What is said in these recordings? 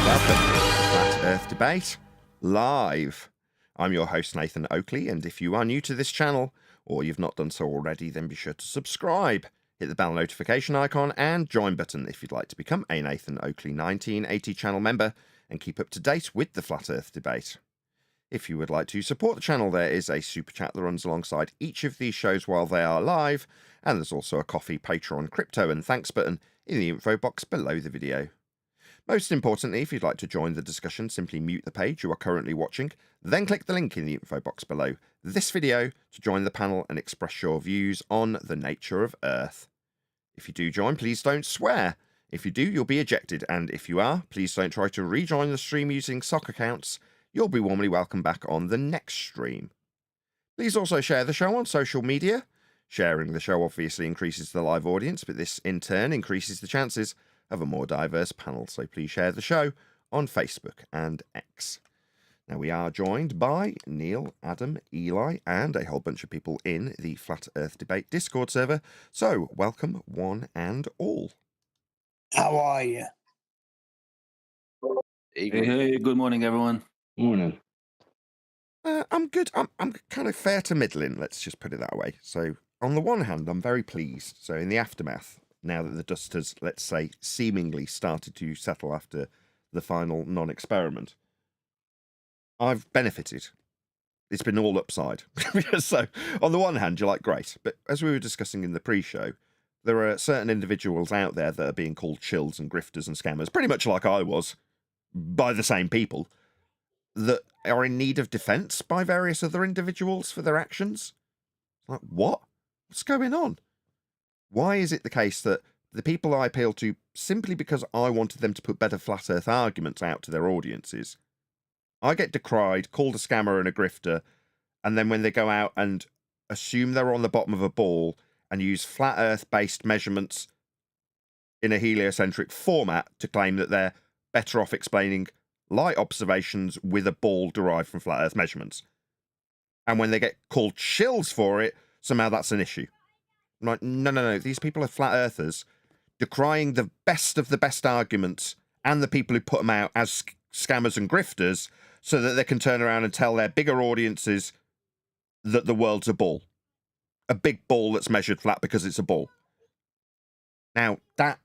Welcome to Flat Earth Debate Live. I'm your host, Nathan Oakley, and if you are new to this channel, or you've not done so already, then be sure to subscribe, hit the bell notification icon, and join button if you'd like to become a Nathan Oakley 1980 channel member and keep up to date with the Flat Earth Debate. If you would like to support the channel, there is a super chat that runs alongside each of these shows while they are live, and there's also a Coffee, Patreon, crypto, and thanks button in the info box below the video. Most importantly, if you'd like to join the discussion, simply mute the page you are currently watching, then click the link in the info box below this video to join the panel and express your views on the nature of Earth. If you do join, please don't swear. If you do, you'll be ejected, and if you are, please don't try to rejoin the stream using sock accounts. You'll be warmly welcome back on the next stream. Please also share the show on social media. Sharing the show obviously increases the live audience, but this in turn increases the chances of a more diverse panel, so please share the show on Facebook and X. Now, we are joined by Neil, Adam, Eli, and a whole bunch of people in the Flat Earth Debate Discord server, so welcome one and all. How are you? Hey, good morning, everyone. Morning. I'm good. I'm kind of fair to middling, let's just put it that way. So, on the one hand, I'm very pleased. So, in the aftermath, now that the dust has, let's say, seemingly started to settle after the final non-experiment, I've benefited. It's been all upside. So, on the one hand, you're like, great. But as we were discussing in the pre-show, there are certain individuals out there that are being called chills and grifters and scammers, pretty much like I was, by the same people, that are in need of defence by various other individuals for their actions. Like, what? What's going on? Why is it the case that the people I appeal to, simply because I wanted them to put better flat earth arguments out to their audiences, I get decried, called a scammer and a grifter, and then when they go out and assume they're on the bottom of a ball and use flat earth based measurements in a heliocentric format to claim that they're better off explaining light observations with a ball derived from flat earth measurements. And when they get called chills for it, somehow that's an issue. I'm like, no, these people are flat earthers decrying the best of the best arguments and the people who put them out as scammers and grifters so that they can turn around and tell their bigger audiences that the world's a ball. A big ball that's measured flat because it's a ball. Now, that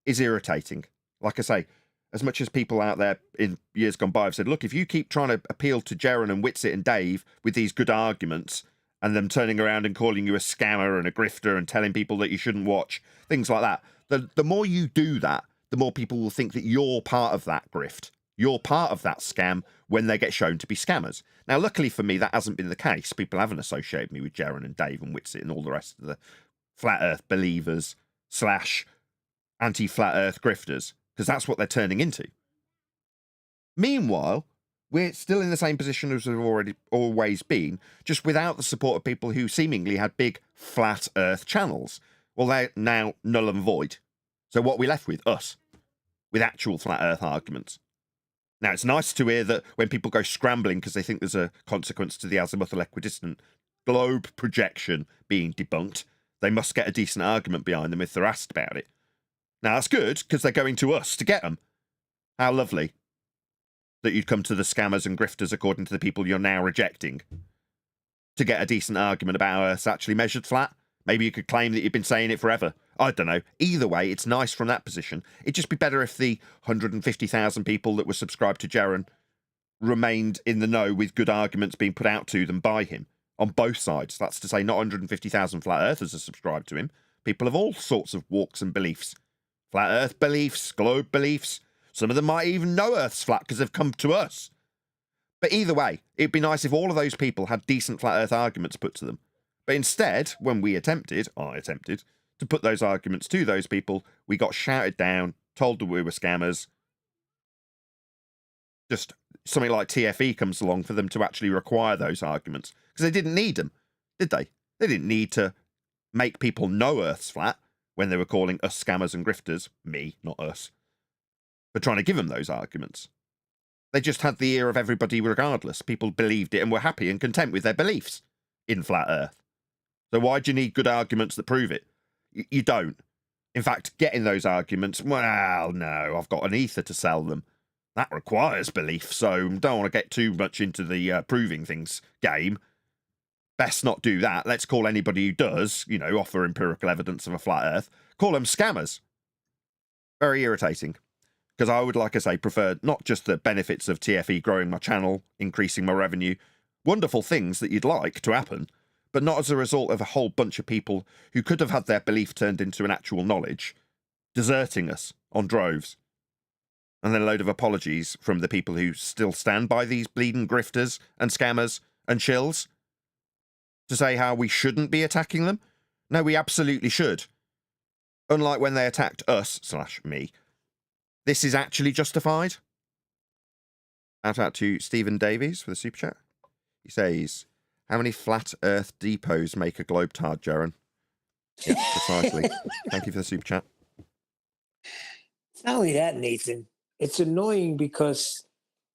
is irritating. Like I say, as much as people out there in years gone by have said, look, if you keep trying to appeal to Jaren and Witsit and Dave with these good arguments and them turning around and calling you a scammer and a grifter and telling people that you shouldn't watch, things like that, the more you do that, the more people will think that you're part of that grift. You're part of that scam when they get shown to be scammers. Now, luckily for me, that hasn't been the case. People haven't associated me with Jaren and Dave and Witsit and all the rest of the flat earth believers / anti-flat earth grifters, because that's what they're turning into. Meanwhile, we're still in the same position as we've always been, just without the support of people who seemingly had big flat earth channels. Well, they're now null and void. So what are we left with? Us. With actual flat earth arguments. Now, it's nice to hear that when people go scrambling because they think there's a consequence to the azimuthal equidistant globe projection being debunked, they must get a decent argument behind them if they're asked about it. Now, that's good, because they're going to us to get them. How lovely that you'd come to the scammers and grifters, according to the people you're now rejecting, to get a decent argument about Earth's actually measured flat. Maybe you could claim that you've been saying it forever. I don't know. Either way, it's nice from that position. It'd just be better if the 150,000 people that were subscribed to Jaren remained in the know with good arguments being put out to them by him on both sides. That's to say, not 150,000 flat earthers are subscribed to him. People of all sorts of walks and beliefs. Flat earth beliefs, globe beliefs. Some of them might even know Earth's flat because they've come to us. But either way, it'd be nice if all of those people had decent flat earth arguments put to them. But instead, when I attempted, to put those arguments to those people, we got shouted down, told that we were scammers. Just something like TFE comes along for them to actually require those arguments. Because they didn't need them, did they? They didn't need to make people know Earth's flat when they were calling us scammers and grifters, me, not us, for trying to give them those arguments. They just had the ear of everybody regardless. People believed it and were happy and content with their beliefs in flat Earth. So why do you need good arguments that prove it? You don't. In fact, getting those arguments, well, no, I've got an ether to sell them. That requires belief, so don't want to get too much into the proving things game. Best not do that. Let's call anybody who does, offer empirical evidence of a flat earth, call them scammers. Very irritating. Because I would, like I say, prefer not just the benefits of TFE growing my channel, increasing my revenue, wonderful things that you'd like to happen, but not as a result of a whole bunch of people who could have had their belief turned into an actual knowledge, deserting us on droves. And then a load of apologies from the people who still stand by these bleeding grifters and scammers and shills to say how we shouldn't be attacking them. No, we absolutely should. Unlike when they attacked us/me, this is actually justified. Out to Stephen Davies for the super chat. He says, how many flat earth depots make a globetard, Jaren? Yeah, precisely. Thank you for the super chat. It's not only that, Nathan. It's annoying because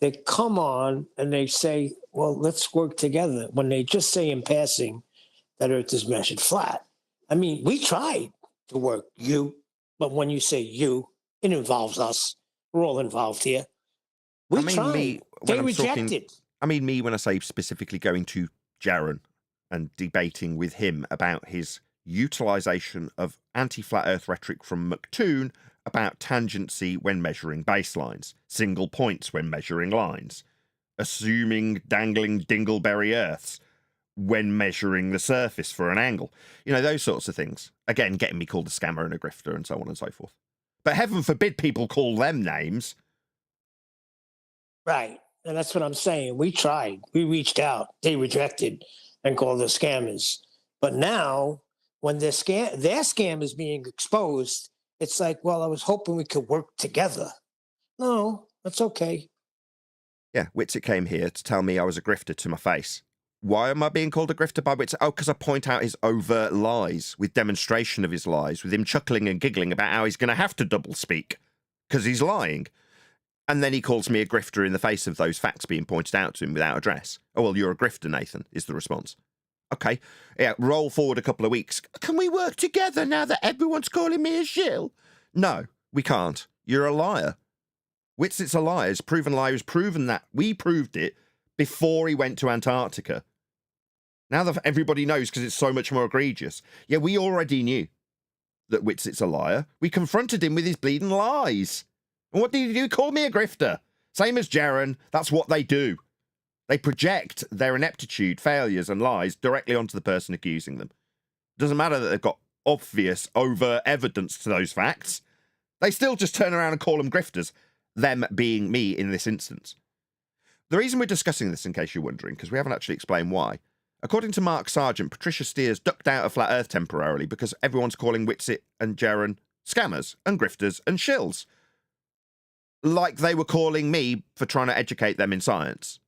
they come on and they say, well, let's work together, when they just say in passing that Earth is measured flat. I mean, we tried to work but when you say you, it involves us. We're all involved here. We tried. They rejected. Me when I say specifically going to Jaren and debating with him about his utilization of anti-flat earth rhetoric from McToon about tangency when measuring baselines, single points when measuring lines, assuming dangling dingleberry earths when measuring the surface for an angle. Those sorts of things. Again, getting me called a scammer and a grifter and so on and so forth. But heaven forbid people call them names. Right. And that's what I'm saying. We tried. We reached out. They rejected and called us scammers. But now, when their scam is being exposed, it's like, well, I was hoping we could work together. No, that's okay. Yeah, Witsit came here to tell me I was a grifter to my face. Why am I being called a grifter by Witsit? Oh, because I point out his overt lies, with demonstration of his lies, with him chuckling and giggling about how he's going to have to double speak because he's lying. And then he calls me a grifter in the face of those facts being pointed out to him without address. Oh, well, you're a grifter, Nathan, is the response. Okay, yeah, roll forward a couple of weeks. Can we work together now that everyone's calling me a shill? No, we can't. You're a liar. Witsit's a liar. He's proven liar. He's proven that. We proved it before he went to Antarctica. Now that everybody knows because it's so much more egregious. Yeah, we already knew that Witsit's a liar. We confronted him with his bleeding lies. And what did he do? Call me a grifter. Same as Jaren. That's what they do. They project their ineptitude, failures, and lies directly onto the person accusing them. It doesn't matter that they've got obvious, overt evidence to those facts. They still just turn around and call them grifters, them being me in this instance. The reason we're discussing this, in case you're wondering, because we haven't actually explained why. According to Mark Sargent, Patricia Steers ducked out of Flat Earth temporarily because everyone's calling Witsit and Jaren scammers and grifters and shills. Like they were calling me for trying to educate them in science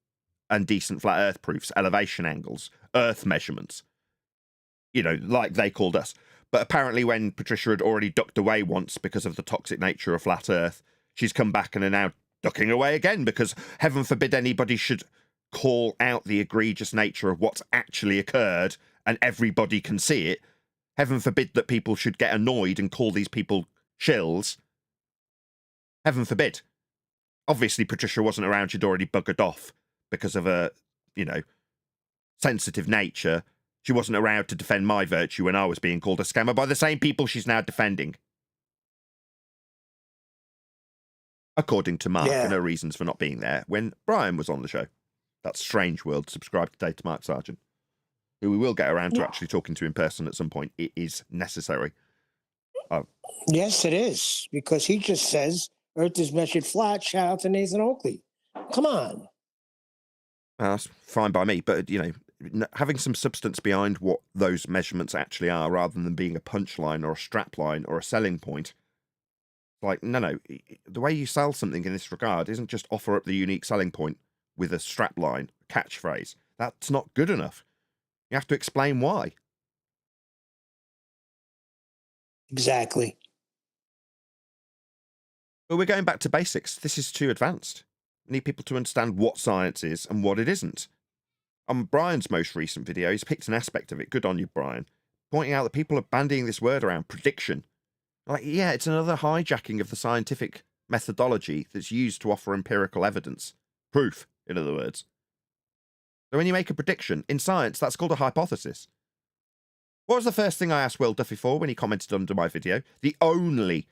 and decent flat earth proofs, elevation angles, earth measurements. Like they called us. But apparently when Patricia had already ducked away once because of the toxic nature of flat earth, she's come back and are now ducking away again because heaven forbid anybody should call out the egregious nature of what's actually occurred and everybody can see it. Heaven forbid that people should get annoyed and call these people shills. Heaven forbid. Obviously, Patricia wasn't around. She'd already buggered off because of her, sensitive nature. She wasn't around to defend my virtue when I was being called a scammer by the same people she's now defending. According to Mark and her reasons for not being there when Brian was on the show. That's Strange World. Subscribe today to Mark Sargent, who we will get around to actually talking to in person at some point. It is necessary. Yes, it is, because he just says Earth is measured flat. Shout out to Nathan Oakley. Come on. That's fine by me, but, having some substance behind what those measurements actually are rather than being a punchline or a strapline or a selling point. Like, no. The way you sell something in this regard isn't just offer up the unique selling point with a strapline, catchphrase. That's not good enough. You have to explain why. Exactly. But we're going back to basics. This is too advanced. We need people to understand what science is and what it isn't. On Brian's most recent video, he's picked an aspect of it. Good on you, Brian. Pointing out that people are bandying this word around, prediction. Like, yeah, it's another hijacking of the scientific methodology that's used to offer empirical evidence. Proof, in other words. So when you make a prediction, in science, that's called a hypothesis. What was the first thing I asked Will Duffy for when he commented under my video? The only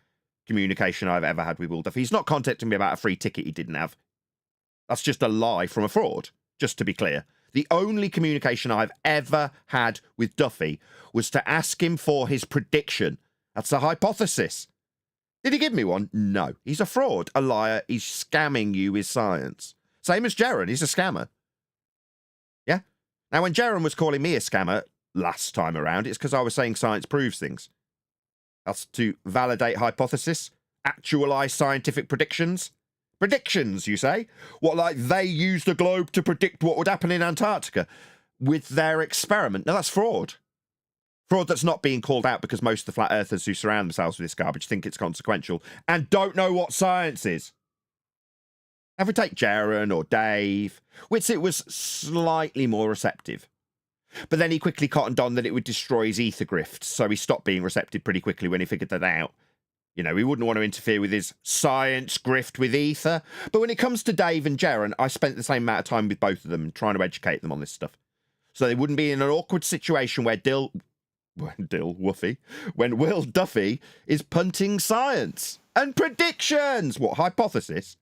communication I've ever had with Will Duffy. He's not contacting me about a free ticket he didn't have. That's just a lie from a fraud, just to be clear. The only communication I've ever had with Duffy was to ask him for his prediction. That's a hypothesis. Did he give me one? No. He's a fraud, a liar. He's scamming you with science. Same as Jaron. He's a scammer. Yeah? Now, when Jaron was calling me a scammer last time around, it's because I was saying science proves things. That's to validate hypothesis, actualize scientific predictions. Predictions, you say? What, like they used the globe to predict what would happen in Antarctica with their experiment? No, that's fraud. Fraud that's not being called out because most of the flat earthers who surround themselves with this garbage think it's consequential and don't know what science is. If we take Jaron or Dave, Whitsitt was slightly more receptive. But then he quickly cottoned on that it would destroy his ether grift, so he stopped being receptive pretty quickly when he figured that out. You know, he wouldn't want to interfere with his science grift with ether. But when it comes to Dave and Jaron, I spent the same amount of time with both of them trying to educate them on this stuff. So they wouldn't be in an awkward situation where when Will Duffy is punting science and predictions. What, hypothesis?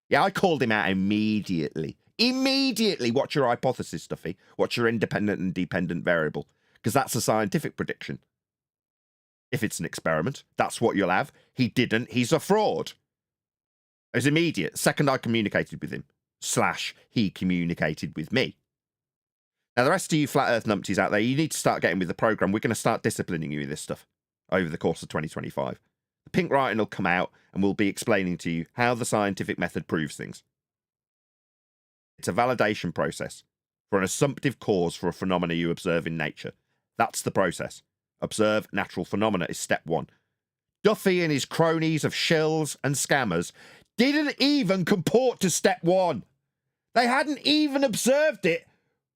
Yeah, I called him out immediately. Immediately, what's your hypothesis, Duffy? What's your independent and dependent variable? Because that's a scientific prediction. If it's an experiment, that's what you'll have. He didn't. He's a fraud. It was immediate. Second I communicated with him. / he communicated with me. Now, the rest of you flat earth numpties out there, you need to start getting with the program. We're going to start disciplining you with this stuff over the course of 2025. The pink writing will come out and we'll be explaining to you how the scientific method proves things. It's a validation process for an assumptive cause for a phenomena you observe in nature. That's the process. Observe natural phenomena is step one. Duffy and his cronies of shills and scammers didn't even comport to step one. They hadn't even observed it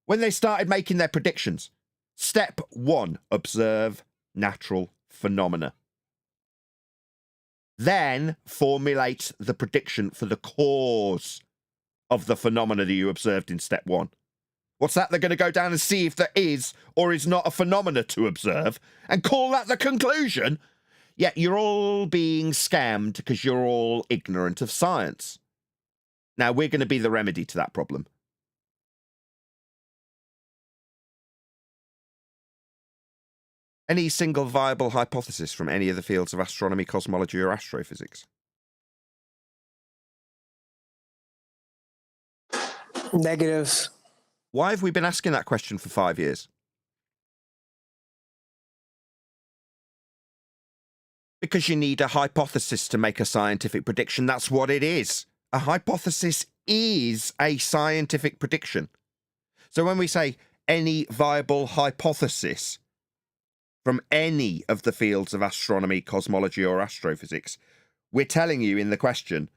when they started making their predictions. Step one, observe natural phenomena. Then formulate the prediction for the cause of the phenomena that you observed in step one. What's that? They're going to go down and see if there is or is not a phenomena to observe and call that the conclusion? Yet you're all being scammed because you're all ignorant of science. Now, we're going to be the remedy to that problem. Any single viable hypothesis from any of the fields of astronomy, cosmology, or astrophysics? Negative. Why have we been asking that question for 5 years? Because you need a hypothesis to make a scientific prediction. That's what it is. A hypothesis is a scientific prediction. So when we say any viable hypothesis from any of the fields of astronomy, cosmology, or astrophysics, we're telling you in the question,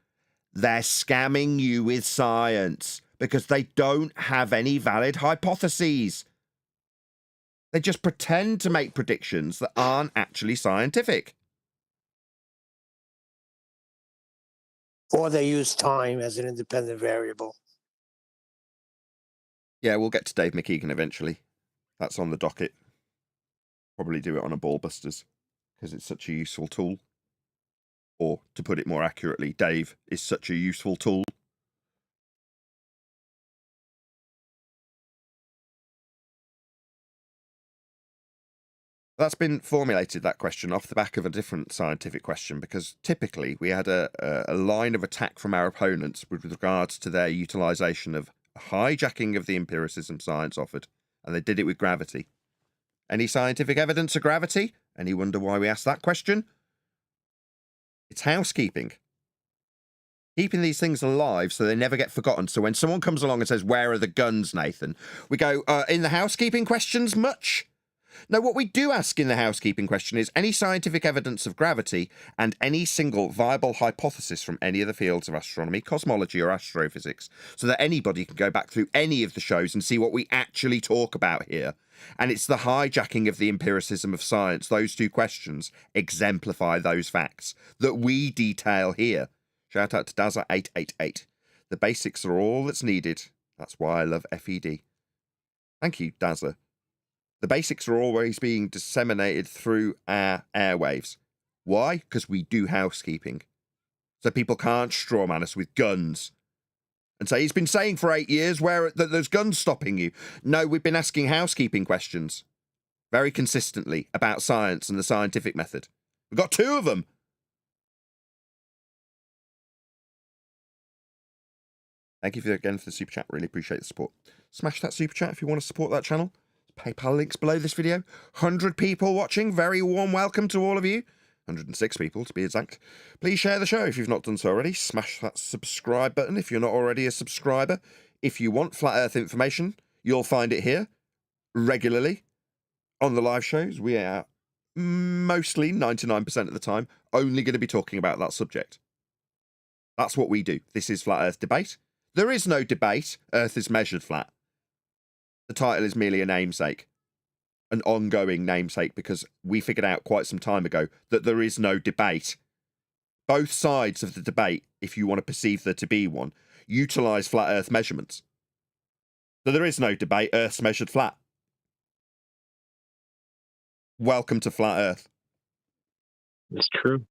they're scamming you with science because they don't have any valid hypotheses. They just pretend to make predictions that aren't actually scientific. Or they use time as an independent variable. Yeah, we'll get to Dave McKeegan eventually. That's on the docket. Probably do it on a Ballbusters because it's such a useful tool. Or, to put it more accurately, Dave is such a useful tool. That's been formulated, that question, off the back of a different scientific question, because typically we had a line of attack from our opponents with regards to their utilisation of hijacking of the empiricism science offered, and they did it with gravity. Any scientific evidence of gravity? Any wonder why we asked that question? It's housekeeping. Keeping these things alive so they never get forgotten. So when someone comes along and says, "Where are the guns, Nathan?" we go, in the housekeeping questions much? No, what we do ask in the housekeeping question is any scientific evidence of gravity and any single viable hypothesis from any of the fields of astronomy, cosmology, or astrophysics, so that anybody can go back through any of the shows and see what we actually talk about here. And it's the hijacking of the empiricism of science. Those two questions exemplify those facts that we detail here. Shout out to Dazza888. The basics are all that's needed. That's why I love FED. Thank you, Dazza. The basics are always being disseminated through our airwaves. Why? Because we do housekeeping. So people can't strawman us with guns and say, he's been saying for 8 years that there's guns stopping you. No, we've been asking housekeeping questions very consistently about science and the scientific method. We've got 2 of them. Thank you again for the super chat. Really appreciate the support. Smash that super chat if you want to support that channel. PayPal links below this video. 100 people watching. Very warm welcome to all of you. 106 people to be exact. Please share the show if you've not done so already. Smash that subscribe button if you're not already a subscriber. If you want flat earth information, you'll find it here regularly on the live shows. We are mostly 99% of the time only going to be talking about that subject. That's what we do. This is Flat Earth Debate. There is no debate. Earth is measured flat. The title is merely a namesake. An ongoing namesake, because we figured out quite some time ago that there is no debate. Both sides of the debate, if you want to perceive there to be one, utilise flat earth measurements. So there is no debate. Earth's measured flat. Welcome to Flat Earth. It's true.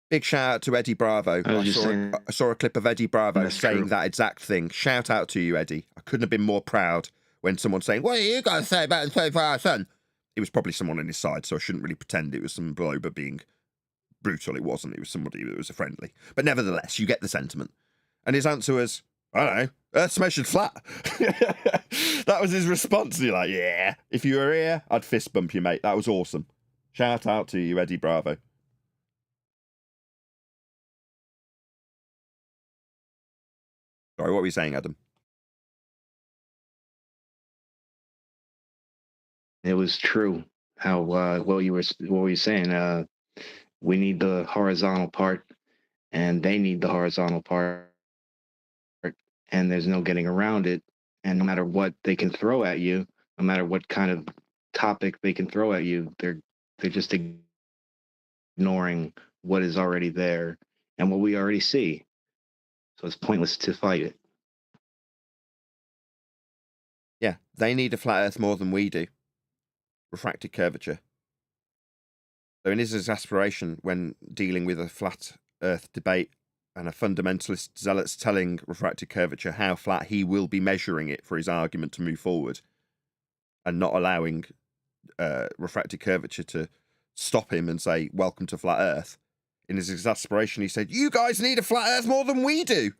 Big shout out to Eddie Bravo. I saw a clip of Eddie Bravo saying that exact thing. Shout out to you, Eddie. I couldn't have been more proud when someone's saying, what are you going to say about the 24-hour sun? It was probably someone on his side, so I shouldn't really pretend it was some blober being brutal. It wasn't. It was somebody that was a friendly. But nevertheless, you get the sentiment. And his answer was, I don't know, Earth's measured flat. That was his response. And you're like, yeah, if you were here, I'd fist bump you, mate. That was awesome. Shout out to you, Eddie Bravo. Sorry, what were you saying, Adam? It was true. How what were you saying? We need the horizontal part, and they need the horizontal part, and there's no getting around it. And no matter what they can throw at you, no matter what kind of topic they can throw at you, they're just ignoring what is already there and what we already see. So it's pointless to fight it. Yeah, they need a flat Earth more than we do. Refracted curvature. So in his exasperation when dealing with a flat Earth debate and a fundamentalist zealots telling refracted curvature how flat he will be measuring it for his argument to move forward, and not allowing refracted curvature to stop him and say, welcome to flat Earth. In his exasperation, he said, you guys need a flat Earth more than we do.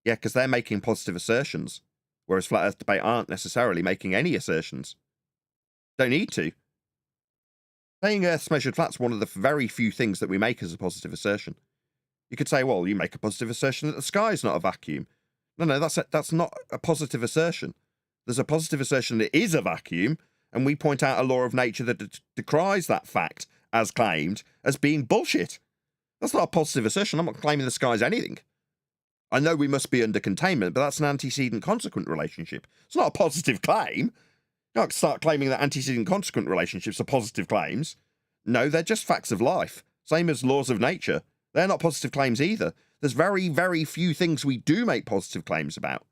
Yeah, because they're making positive assertions, whereas flat Earth debate aren't necessarily making any assertions. Don't need to. Saying Earth's measured flat's one of the very few things that we make as a positive assertion. You could say, well, you make a positive assertion that the sky is not a vacuum. No, that's not a positive assertion. There's a positive assertion that it is a vacuum, and we point out a law of nature that decries that fact, as claimed, as being bullshit. That's not a positive assertion. I'm not claiming the sky's anything. I know we must be under containment, but that's an antecedent-consequent relationship. It's not a positive claim. You can't start claiming that antecedent-consequent relationships are positive claims. No, they're just facts of life. Same as laws of nature. They're not positive claims either. There's very, very few things we do make positive claims about.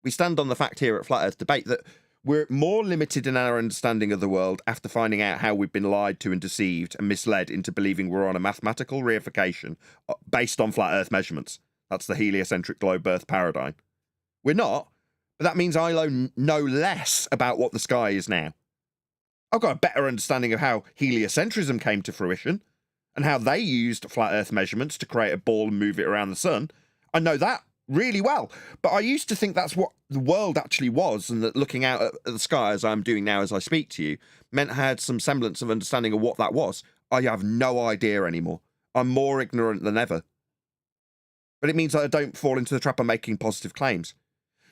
We stand on the fact here at Flat Earth Debate that we're more limited in our understanding of the world after finding out how we've been lied to and deceived and misled into believing we're on a mathematical reification based on flat Earth measurements. That's the heliocentric globe Earth paradigm. We're not, but that means I know less about what the sky is now. I've got a better understanding of how heliocentrism came to fruition and how they used flat Earth measurements to create a ball and move it around the sun. I know that really well, but I used to think that's what the world actually was, and that looking out at the sky as I'm doing now as I speak to you meant I had some semblance of understanding of what that was. I have no idea anymore. I'm more ignorant than ever. But it means that I don't fall into the trap of making positive claims.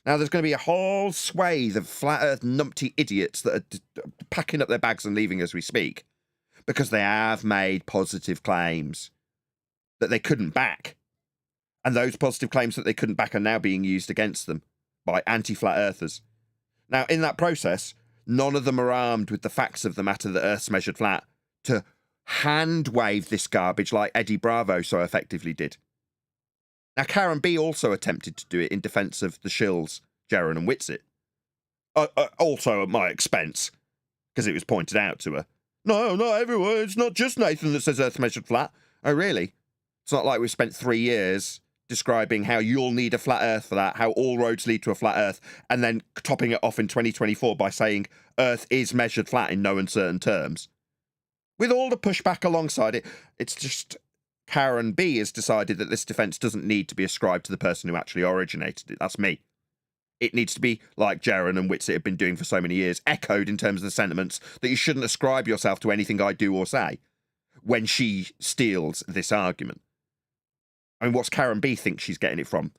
Now, there's going to be a whole swathe of flat earth numpty idiots that are packing up their bags and leaving as we speak, because they have made positive claims that they couldn't back. And those positive claims that they couldn't back are now being used against them by anti-flat earthers. Now, in that process, none of them are armed with the facts of the matter that Earth's measured flat to hand-wave this garbage like Eddie Bravo so effectively did. Now, Karen B also attempted to do it in defence of the shills, Jaren and Whitsitt. Also at my expense, because it was pointed out to her. No, not everyone. It's not just Nathan that says Earth measured flat. Oh, really? It's not like we've spent 3 years describing how you'll need a flat Earth for that, how all roads lead to a flat Earth, and then topping it off in 2024 by saying Earth is measured flat in no uncertain terms. With all the pushback alongside it, it's just Karen B has decided that this defence doesn't need to be ascribed to the person who actually originated it. That's me. It needs to be, like Jaren and Whitsitt have been doing for so many years, echoed in terms of the sentiments that you shouldn't ascribe yourself to anything I do or say when she steals this argument. I mean, what's Karen B think she's getting it from?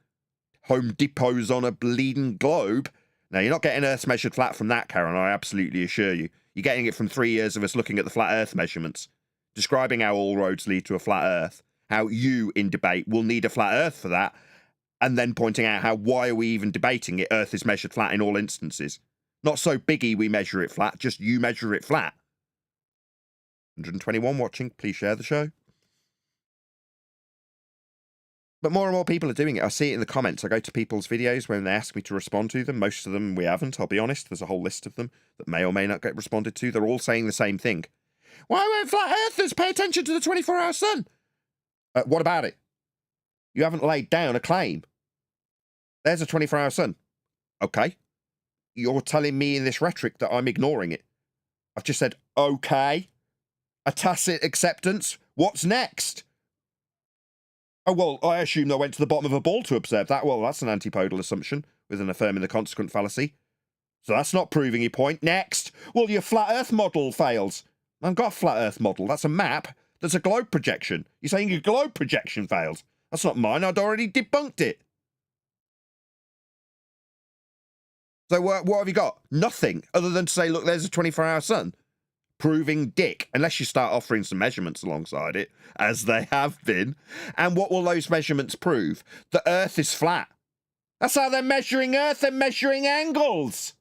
Home Depot's on a bleeding globe? Now, you're not getting Earth's measured flat from that, Karen, I absolutely assure you. You're getting it from 3 years of us looking at the flat Earth measurements, describing how all roads lead to a flat Earth, how you, in debate, will need a flat Earth for that, and then pointing out how, why are we even debating it? Earth is measured flat in all instances. Not so biggie we measure it flat, just you measure it flat. 121 watching, please share the show. But more and more people are doing it. I see it in the comments. I go to people's videos when they ask me to respond to them. Most of them we haven't, I'll be honest. There's a whole list of them that may or may not get responded to. They're all saying the same thing. Why won't flat earthers pay attention to the 24-hour sun? What about it? You haven't laid down a claim. There's a 24-hour sun. Okay. You're telling me in this rhetoric that I'm ignoring it. I've just said, okay. A tacit acceptance. What's next? Oh, well, I assume I went to the bottom of a ball to observe that. Well, that's an antipodal assumption with an affirming the consequent fallacy. So that's not proving your point. Next. Well, your flat earth model fails. I haven't got a flat earth model. That's a map. That's a globe projection. You're saying your globe projection fails. That's not mine. I'd already debunked it. So what have you got? Nothing other than to say, look, there's a 24-hour sun. Proving dick, unless you start offering some measurements alongside it, as they have been. And what will those measurements prove? The Earth is flat. That's how they're measuring Earth. They're measuring angles.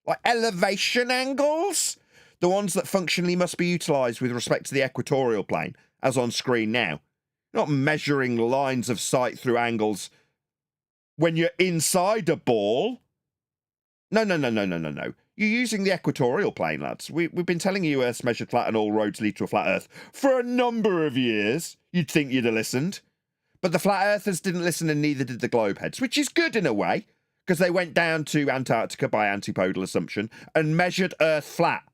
Like elevation angles. The ones that functionally must be utilised with respect to the equatorial plane, as on screen now. You're not measuring lines of sight through angles when you're inside a ball. No. You're using the equatorial plane, lads. We've been telling you Earth's measured flat and all roads lead to a flat Earth for a number of years. You'd think you'd have listened. But the flat earthers didn't listen and neither did the globeheads, which is good in a way, because they went down to Antarctica by antipodal assumption and measured Earth flat.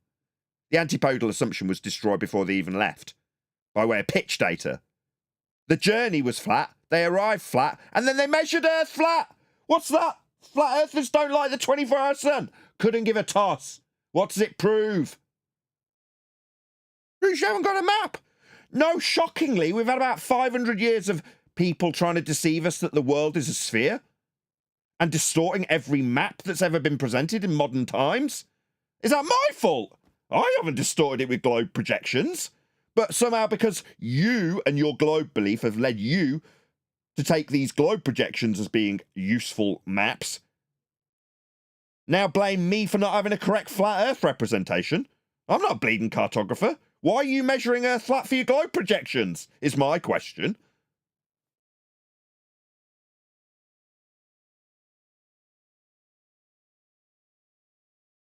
The antipodal assumption was destroyed before they even left, by way of pitch data. The journey was flat, they arrived flat, and then they measured Earth flat. What's that? Flat earthers don't like the 24-hour sun. Couldn't give a toss. What does it prove? You haven't got a map. No, shockingly, we've had about 500 years of people trying to deceive us that the world is a sphere and distorting every map that's ever been presented in modern times. Is that my fault? I haven't distorted it with globe projections. But somehow, because you and your globe belief have led you to take these globe projections as being useful maps, now blame me for not having a correct flat Earth representation. I'm not a bleeding cartographer. Why are you measuring Earth flat for your globe projections, is my question.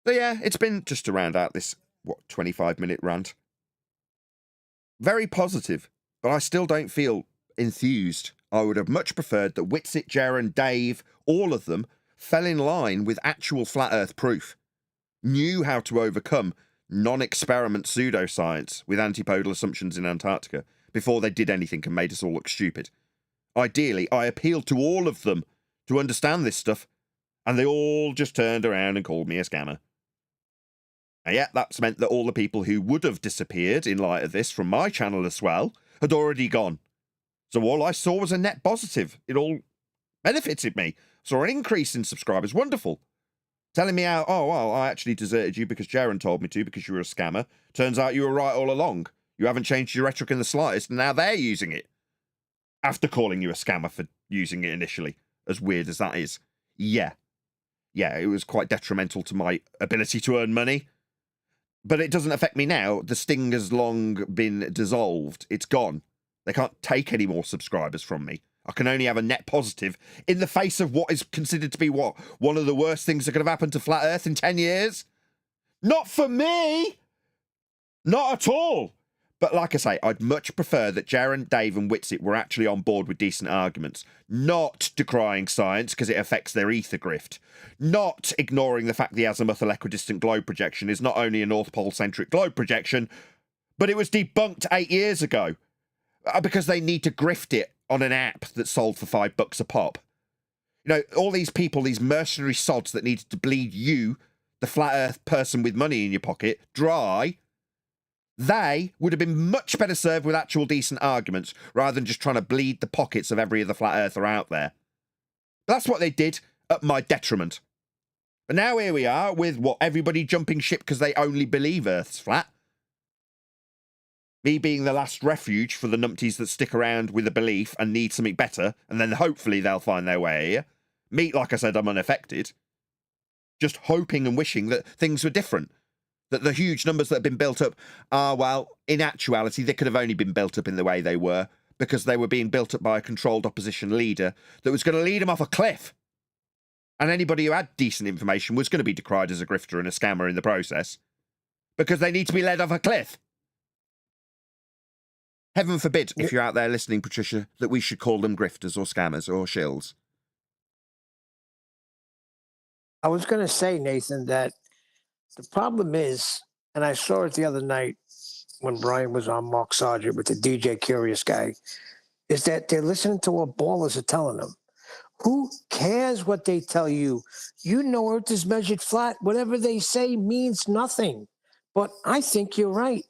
So yeah, it's been, just to round out this, 25-minute rant. Very positive, but I still don't feel enthused. I would have much preferred that Whitsitt, Jaren, Dave, all of them, fell in line with actual flat Earth proof, knew how to overcome non-experiment pseudoscience with antipodal assumptions in Antarctica before they did anything and made us all look stupid. Ideally, I appealed to all of them to understand this stuff, and they all just turned around and called me a scammer. And yet, that's meant that all the people who would have disappeared in light of this from my channel as well had already gone. So all I saw was a net positive. It all benefited me. Saw an increase in subscribers. Wonderful. Telling me how, oh, well, I actually deserted you because Jaren told me to because you were a scammer. Turns out you were right all along. You haven't changed your rhetoric in the slightest, and now they're using it. After calling you a scammer for using it initially, as weird as that is. Yeah, it was quite detrimental to my ability to earn money. But it doesn't affect me now. The sting has long been dissolved. It's gone. They can't take any more subscribers from me. I can only have a net positive in the face of what is considered to be one of the worst things that could have happened to Flat Earth in 10 years. Not for me. Not at all. But like I say, I'd much prefer that Jaron, Dave and Witsit were actually on board with decent arguments, not decrying science because it affects their ether grift, not ignoring the fact the azimuthal equidistant globe projection is not only a North Pole-centric globe projection, but it was debunked 8 years ago because they need to grift it on an app that sold for $5 a pop. You know, all these people, these mercenary sods that needed to bleed you, the flat earth person with money in your pocket, dry, they would have been much better served with actual decent arguments rather than just trying to bleed the pockets of every other flat earther out there. That's what they did at my detriment. But now here we are with everybody jumping ship because they only believe Earth's flat. Me being the last refuge for the numpties that stick around with a belief and need something better, and then hopefully they'll find their way here. Me, like I said, I'm unaffected. Just hoping and wishing that things were different. That the huge numbers that have been built up are, well, in actuality, they could have only been built up in the way they were because they were being built up by a controlled opposition leader that was going to lead them off a cliff. And anybody who had decent information was going to be decried as a grifter and a scammer in the process because they need to be led off a cliff. Heaven forbid, if you're out there listening, Patricia, that we should call them grifters or scammers or shills. I was going to say, Nathan, that the problem is, and I saw it the other night when Brian was on Mark Sargent with the DJ Curious guy, is that they're listening to what ballers are telling them. Who cares what they tell you? You know Earth is measured flat. Whatever they say means nothing. But I think you're right.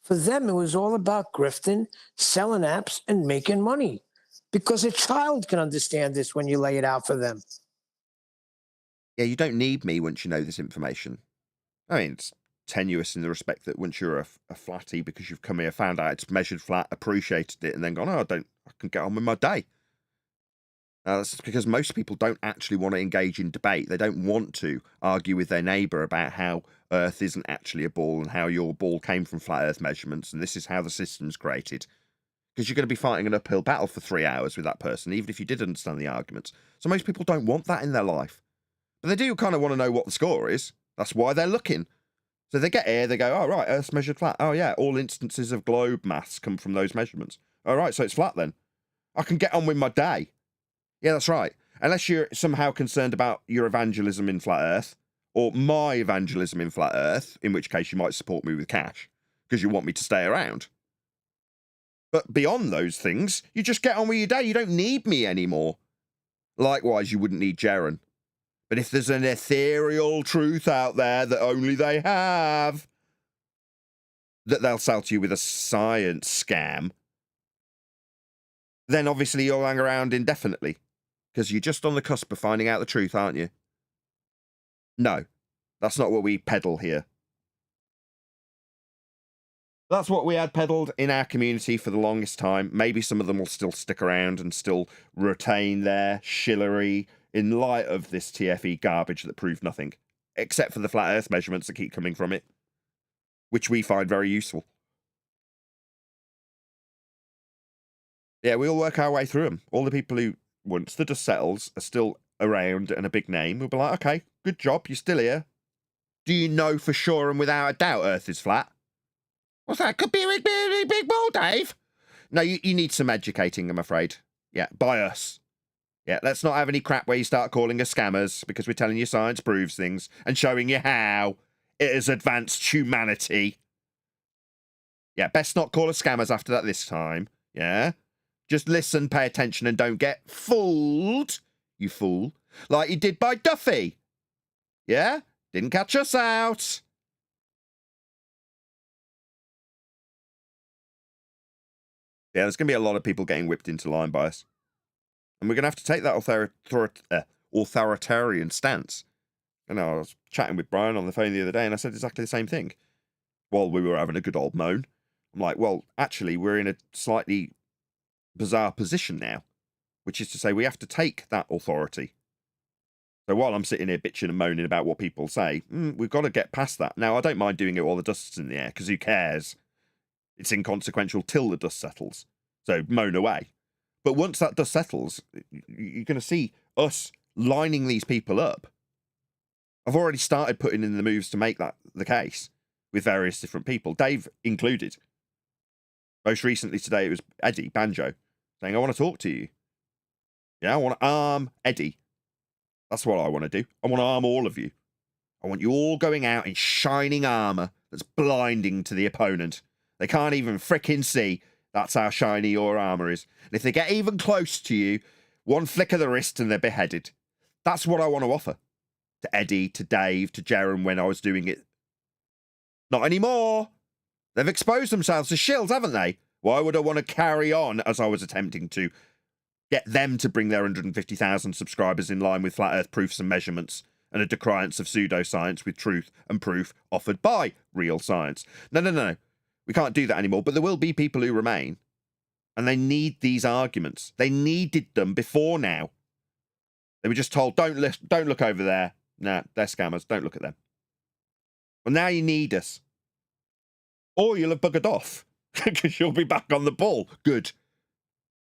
For them, it was all about grifting, selling apps, and making money. Because a child can understand this when you lay it out for them. Yeah, you don't need me once you know this information. I mean, it's tenuous in the respect that once you're a flatty because you've come here, found out it's measured flat, appreciated it, and then gone, I can get on with my day. That's because most people don't actually want to engage in debate. They don't want to argue with their neighbour about how Earth isn't actually a ball and how your ball came from flat Earth measurements and this is how the system's created. Because you're going to be fighting an uphill battle for 3 hours with that person, even if you did understand the arguments. So most people don't want that in their life. But they do kind of want to know what the score is. That's why they're looking. So they get here, they go, oh, right, Earth's measured flat. Oh, yeah, all instances of globe mass come from those measurements. All right, so it's flat then. I can get on with my day. Yeah, that's right. Unless you're somehow concerned about your evangelism in flat Earth, or my evangelism in flat Earth, in which case you might support me with cash, because you want me to stay around. But beyond those things, you just get on with your day. You don't need me anymore. Likewise, you wouldn't need Jaron. But if there's an ethereal truth out there that only they have, that they'll sell to you with a science scam, then obviously you'll hang around indefinitely. Because you're just on the cusp of finding out the truth, aren't you? No, that's not what we peddle here. That's what we had peddled in our community for the longest time. Maybe some of them will still stick around and still retain their shillery in light of this TFE garbage that proved nothing, except for the flat Earth measurements that keep coming from it, which we find very useful. Yeah, we'll work our way through them. All the people who, once the dust settles, are still around and a big name, we'll be like, okay, good job, you're still here. Do you know for sure and without a doubt Earth is flat? What's that? Could be a big ball, Dave. No, you need some educating, I'm afraid. Yeah, by us. Yeah, let's not have any crap where you start calling us scammers because we're telling you science proves things and showing you how it has advanced humanity. Yeah, best not call us scammers after that this time. Yeah? Just listen, pay attention, and don't get fooled, you fool, like you did by Duffy. Yeah? Didn't catch us out. Yeah, there's going to be a lot of people getting whipped into line by us. And we're going to have to take that authoritarian stance. And I was chatting with Brian on the phone the other day, and I said exactly the same thing. While we were having a good old moan. I'm like, well, actually, we're in a slightly bizarre position now, which is to say we have to take that authority. So while I'm sitting here bitching and moaning about what people say, we've got to get past that. Now, I don't mind doing it while the dust's in the air, because who cares? It's inconsequential till the dust settles. So moan away. But once that dust settles, you're going to see us lining these people up. I've already started putting in the moves to make that the case with various different people, Dave included. Most recently today, it was Eddie, Banjo, saying, I want to talk to you. Yeah, I want to arm Eddie. That's what I want to do. I want to arm all of you. I want you all going out in shining armor that's blinding to the opponent. They can't even fricking see. That's how shiny your armor is. And if they get even close to you, one flick of the wrist and they're beheaded. That's what I want to offer. To Eddie, to Dave, to Jaron when I was doing it. Not anymore. They've exposed themselves to shills, haven't they? Why would I want to carry on as I was attempting to get them to bring their 150,000 subscribers in line with flat earth proofs and measurements and a decriance of pseudoscience with truth and proof offered by real science? No. We can't do that anymore, but there will be people who remain. And they need these arguments. They needed them before now. They were just told, don't look over there. Nah, they're scammers. Don't look at them. Well, now you need us. Or you'll have buggered off because you'll be back on the ball. Good.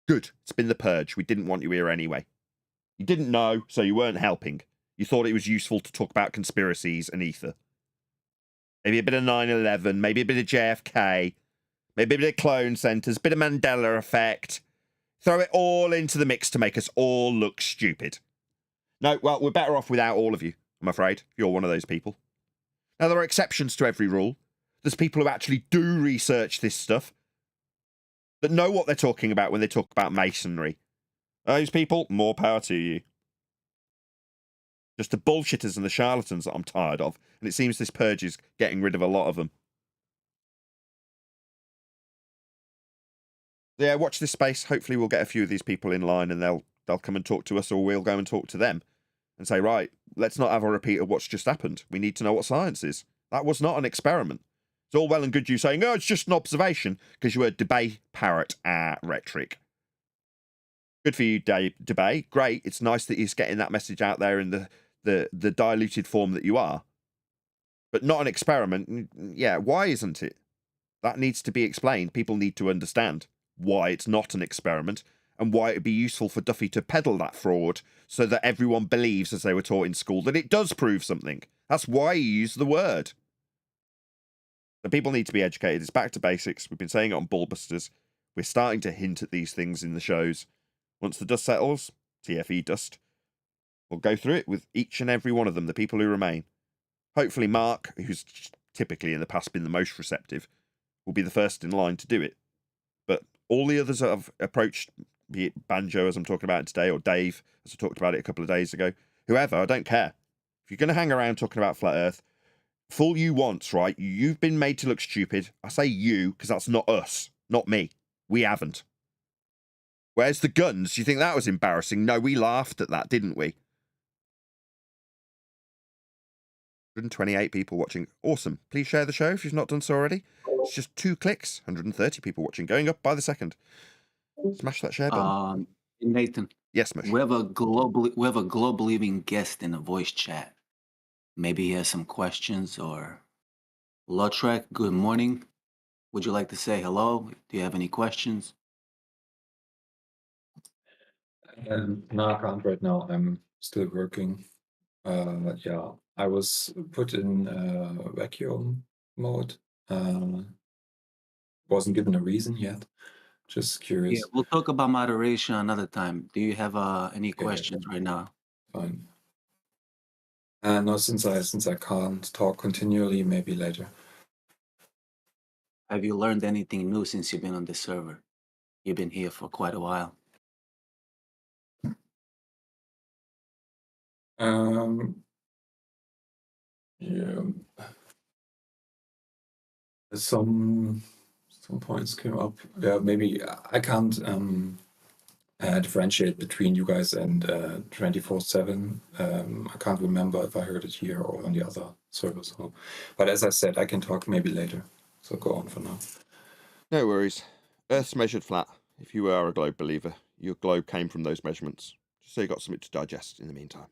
It's been the purge. We didn't want you here anyway. You didn't know, so you weren't helping. You thought it was useful to talk about conspiracies and ether. Maybe a bit of 9/11, maybe a bit of JFK, maybe a bit of clone centers, a bit of Mandela effect. Throw it all into the mix to make us all look stupid. No, well, we're better off without all of you, I'm afraid, if you're one of those people. Now, there are exceptions to every rule. There's people who actually do research this stuff, that know what they're talking about when they talk about masonry. Those people, more power to you. Just the bullshitters and the charlatans that I'm tired of, and it seems this purge is getting rid of a lot of them. Yeah, watch this space. Hopefully we'll get a few of these people in line and they'll come and talk to us, or we'll go and talk to them and say, right, let's not have a repeat of what's just happened. We need to know what science is. That was not an experiment. It's all well and good you saying, oh, it's just an observation, because you heard debate, parrot, rhetoric. Good for you, debate. Great. It's nice that you're getting that message out there in the diluted form that you are. But not an experiment. Yeah, why isn't it? That needs to be explained. People need to understand why it's not an experiment and why it would be useful for Duffy to peddle that fraud so that everyone believes, as they were taught in school, that it does prove something. That's why he used the word. But people need to be educated. It's back to basics. We've been saying it on Ballbusters. We're starting to hint at these things in the shows. Once the dust settles, TFE dust, we'll go through it with each and every one of them, the people who remain. Hopefully Mark, who's typically in the past been the most receptive, will be the first in line to do it. But all the others that have approached, be it Banjo, as I'm talking about today, or Dave, as I talked about it a couple of days ago, whoever, I don't care. If you're going to hang around talking about flat earth, fool you once, right? You've been made to look stupid. I say you, because that's not us, not me. We haven't. Where's the guns? Do you think that was embarrassing? No, we laughed at that, didn't we? 128 people watching. Awesome. Please share the show if you've not done so already. It's just 2 clicks. 130 people watching. Going up by the second. Smash that share button. Nathan. Yes, Mush. We have a global living guest in the voice chat. Maybe he has some questions. Or Lautrec, good morning. Would you like to say hello? Do you have any questions? No, I can't right now. I'm still working. Yeah, I was put in vacuum mode. Wasn't given a reason yet. Just Yeah, curious. we'll talk about moderation another time. Do you have any Okay. questions right now? Fine. No, since I can't talk continually, maybe later. Have you learned anything new since you've been on this server? You've been here for quite a while. Yeah. Some points came up. Yeah, maybe I can't differentiate between you guys and 24/7. I can't remember if I heard it here or on the other server. So, but as I said, I can talk maybe later. So go on for now. No worries. Earth's measured flat. If you are a globe believer, your globe came from those measurements. Just so you got something to digest in the meantime.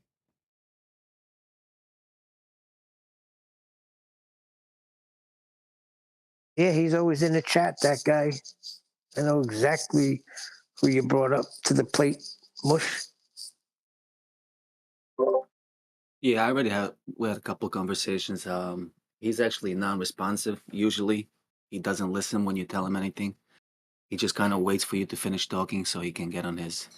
Yeah, he's always in the chat, that guy. I know exactly who you brought up to the plate, Mush. Yeah, we had a couple of conversations. He's actually non-responsive. Usually, he doesn't listen when you tell him anything. He just kind of waits for you to finish talking so he can get on his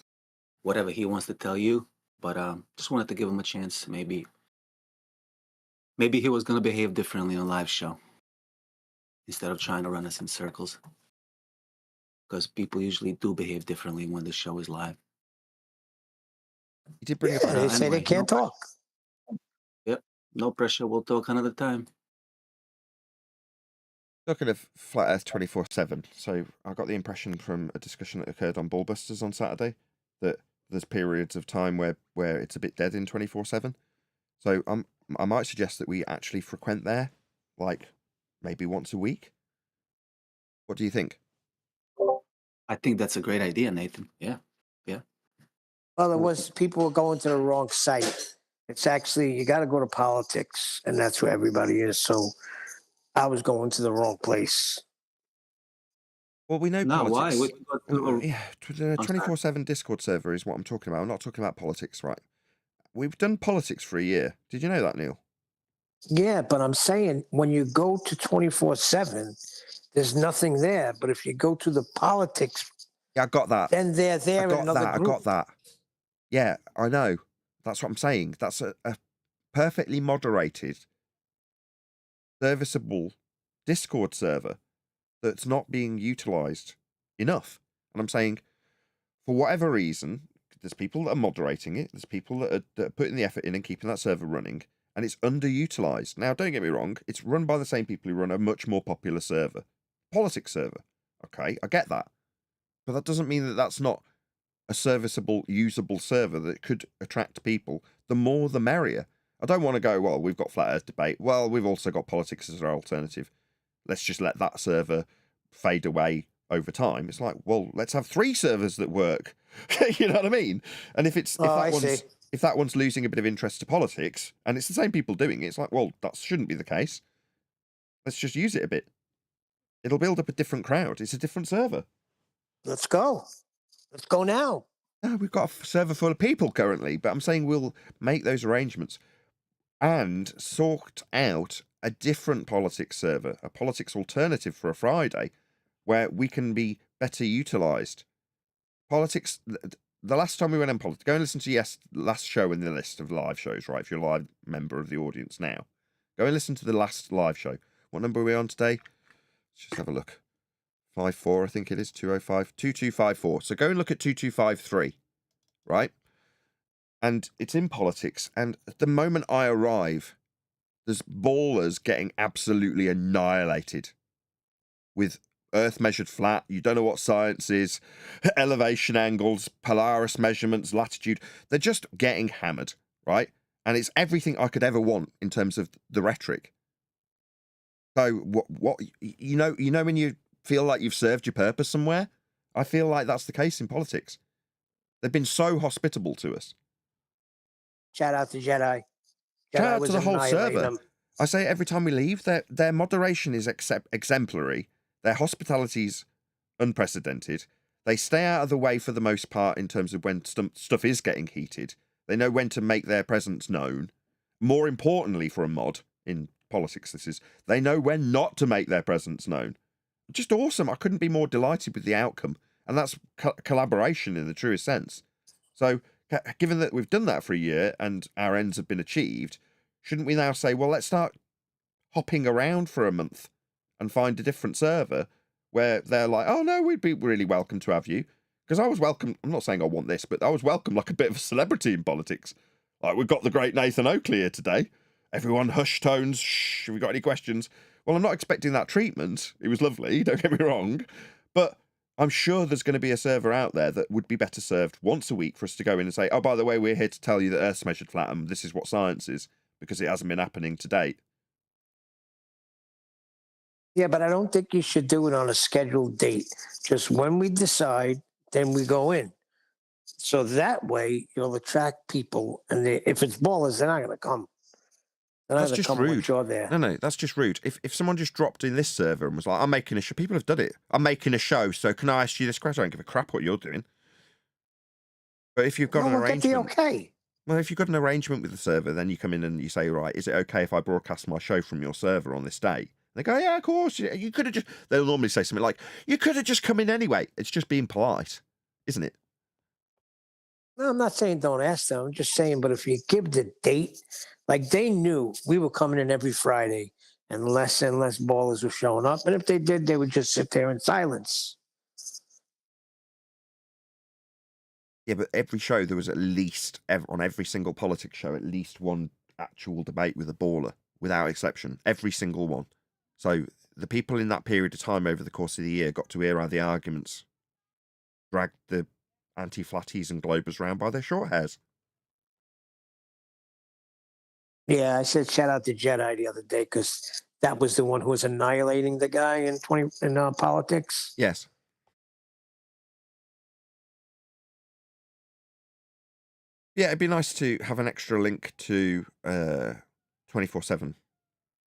whatever he wants to tell you. But just wanted to give him a chance. Maybe he was gonna behave differently on a live show instead of trying to run us in circles. Because people usually do behave differently when the show is live. You did bring up Yeah, they say they Anyway, can't talk. Yep, no pressure. We'll talk another time. Talking of Flat Earth 24/7, so I got the impression from a discussion that occurred on Ballbusters on Saturday that there's periods of time where it's a bit dead in 24/7. So I might suggest that we actually frequent there, like maybe once a week. What do you think? I think that's a great idea, Nathan. Yeah. Well, it was people were going to the wrong site. It's actually you got to go to politics, and that's where everybody is. So I was going to the wrong place. Well, we know No, why? politics. Yeah, the I'm sorry. 24/7 Discord server is what I'm talking about. I'm not talking about politics, right? We've done politics for a year. Did you know that, Neil? Yeah, but I'm saying when you go to 24/7, there's nothing there. But if you go to the politics, Yeah, I got that. then they're there in another I group. got that. Yeah, I know. That's what I'm saying. That's a perfectly moderated, serviceable Discord server that's not being utilized enough. And I'm saying, for whatever reason, there's people that are moderating it, there's people that are putting the effort in and keeping that server running, and it's underutilized. Now, don't get me wrong, it's run by the same people who run a much more popular server, politics server. Okay, I get that. But that doesn't mean that that's not a serviceable, usable server that could attract people. The more, the merrier. I don't want to go, well, we've got Flat Earth debate. Well, we've also got politics as our alternative. Let's just let that server fade away over time. It's like, well, let's have 3 servers that work. You know what I mean? And if that one's losing a bit of interest to politics, and it's the same people doing it, it's like, well, that shouldn't be the case. Let's just use it a bit. It'll build up a different crowd. It's a different server. Let's go. Let's go now. No, we've got a server full of people currently, but I'm saying we'll make those arrangements and sort out a different politics server, a politics alternative for a Friday, where we can be better utilized. Politics, the last time we went on politics, go and listen to last show in the list of live shows, right? If you're a live member of the audience now, go and listen to the last live show. What number are we on today? Let's just have a look. 54, I think it is, 205, 2254. So go and look at 2253, right? And it's in politics. And at the moment I arrive, there's ballers getting absolutely annihilated with Earth measured flat. You don't know what science is, elevation angles, Polaris measurements, latitude. They're just getting hammered, right? And it's everything I could ever want in terms of the rhetoric. So what you know when you feel like you've served your purpose somewhere? I feel like that's the case in politics. They've been so hospitable to us. Shout out to Jedi. Shout out was to the whole annihilating server. them. I say it every time we leave, their moderation is exemplary. Their hospitality's unprecedented. They stay out of the way for the most part in terms of when stuff is getting heated. They know when to make their presence known. More importantly for a mod, in politics this is, they know when not to make their presence known. Just awesome. I couldn't be more delighted with the outcome. And that's collaboration in the truest sense. So, given that we've done that for a year and our ends have been achieved, shouldn't we now say, well, let's start hopping around for a month and find a different server where they're like, oh, no, we'd be really welcome to have you. Because I was welcome. I'm not saying I want this, but I was welcome like a bit of a celebrity in politics. Like, we've got the great Nathan Oakley here today. Everyone hush tones. Shh, have we got any questions? Well, I'm not expecting that treatment. It was lovely, don't get me wrong. But I'm sure there's going to be a server out there that would be better served once a week for us to go in and say, oh, by the way, we're here to tell you that Earth's measured flat and this is what science is, because it hasn't been happening to date. Yeah, but I don't think you should do it on a scheduled date. Just when we decide, then we go in. So that way you'll attract people. And if it's ballers, they're not going to come. Then I That's had to just come rude. once you're there. No, that's just rude. If someone just dropped in this server and was like, I'm making a show, people have done it. I'm making a show, so can I ask you this question? I don't give a crap what you're doing. But if you've got Well, an we'll get the arrangement, okay. well, if you've got an arrangement with the server, then you come in and you say, right, is it okay if I broadcast my show from your server on this day? They go, yeah, of course. You could have just. They'll normally say something like, you could have just come in anyway. It's just being polite, isn't it? No, I'm not saying don't ask them. I'm just saying, but if you give the date, like they knew we were coming in every Friday and less ballers were showing up. And if they did, they would just sit there in silence. Yeah, but every show there was at least on every single politics show at least one actual debate with a baller, without exception. Every single one. So the people in that period of time over the course of the year got to hear how the arguments dragged the anti-flatties and globers round by their short hairs. Yeah, I said shout out to Jedi the other day because that was the one who was annihilating the guy in politics. Yes. Yeah, it'd be nice to have an extra link to 24/7.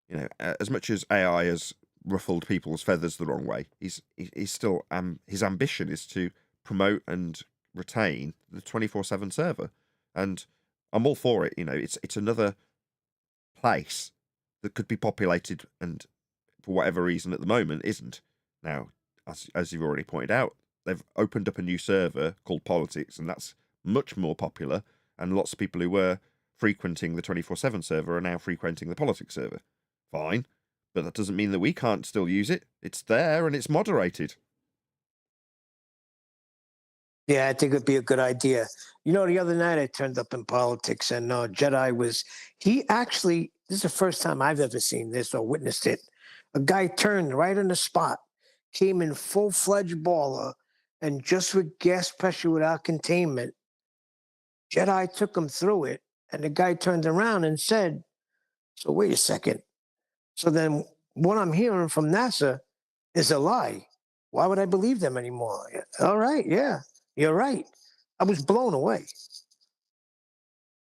You know, as much as AI has ruffled people's feathers the wrong way, he's still his ambition is to promote and retain the 24/7 server, and I'm all for it. You know, it's another place that could be populated, and for whatever reason at the moment isn't. Now, as you've already pointed out, they've opened up a new server called Politics, and that's much more popular, and lots of people who were frequenting the 24/7 server are now frequenting the Politics server. Fine, but that doesn't mean that we can't still use it. It's there and it's moderated. Yeah, I think it'd be a good idea. You know, the other night I turned up in politics and Jedi he actually, this is the first time I've ever seen this or witnessed it. A guy turned right on the spot, came in full-fledged baller, and just with gas pressure without containment, Jedi took him through it. And the guy turned around and said, so wait a second. So then what I'm hearing from NASA is a lie. Why would I believe them anymore? All right, yeah, you're right. I was blown away.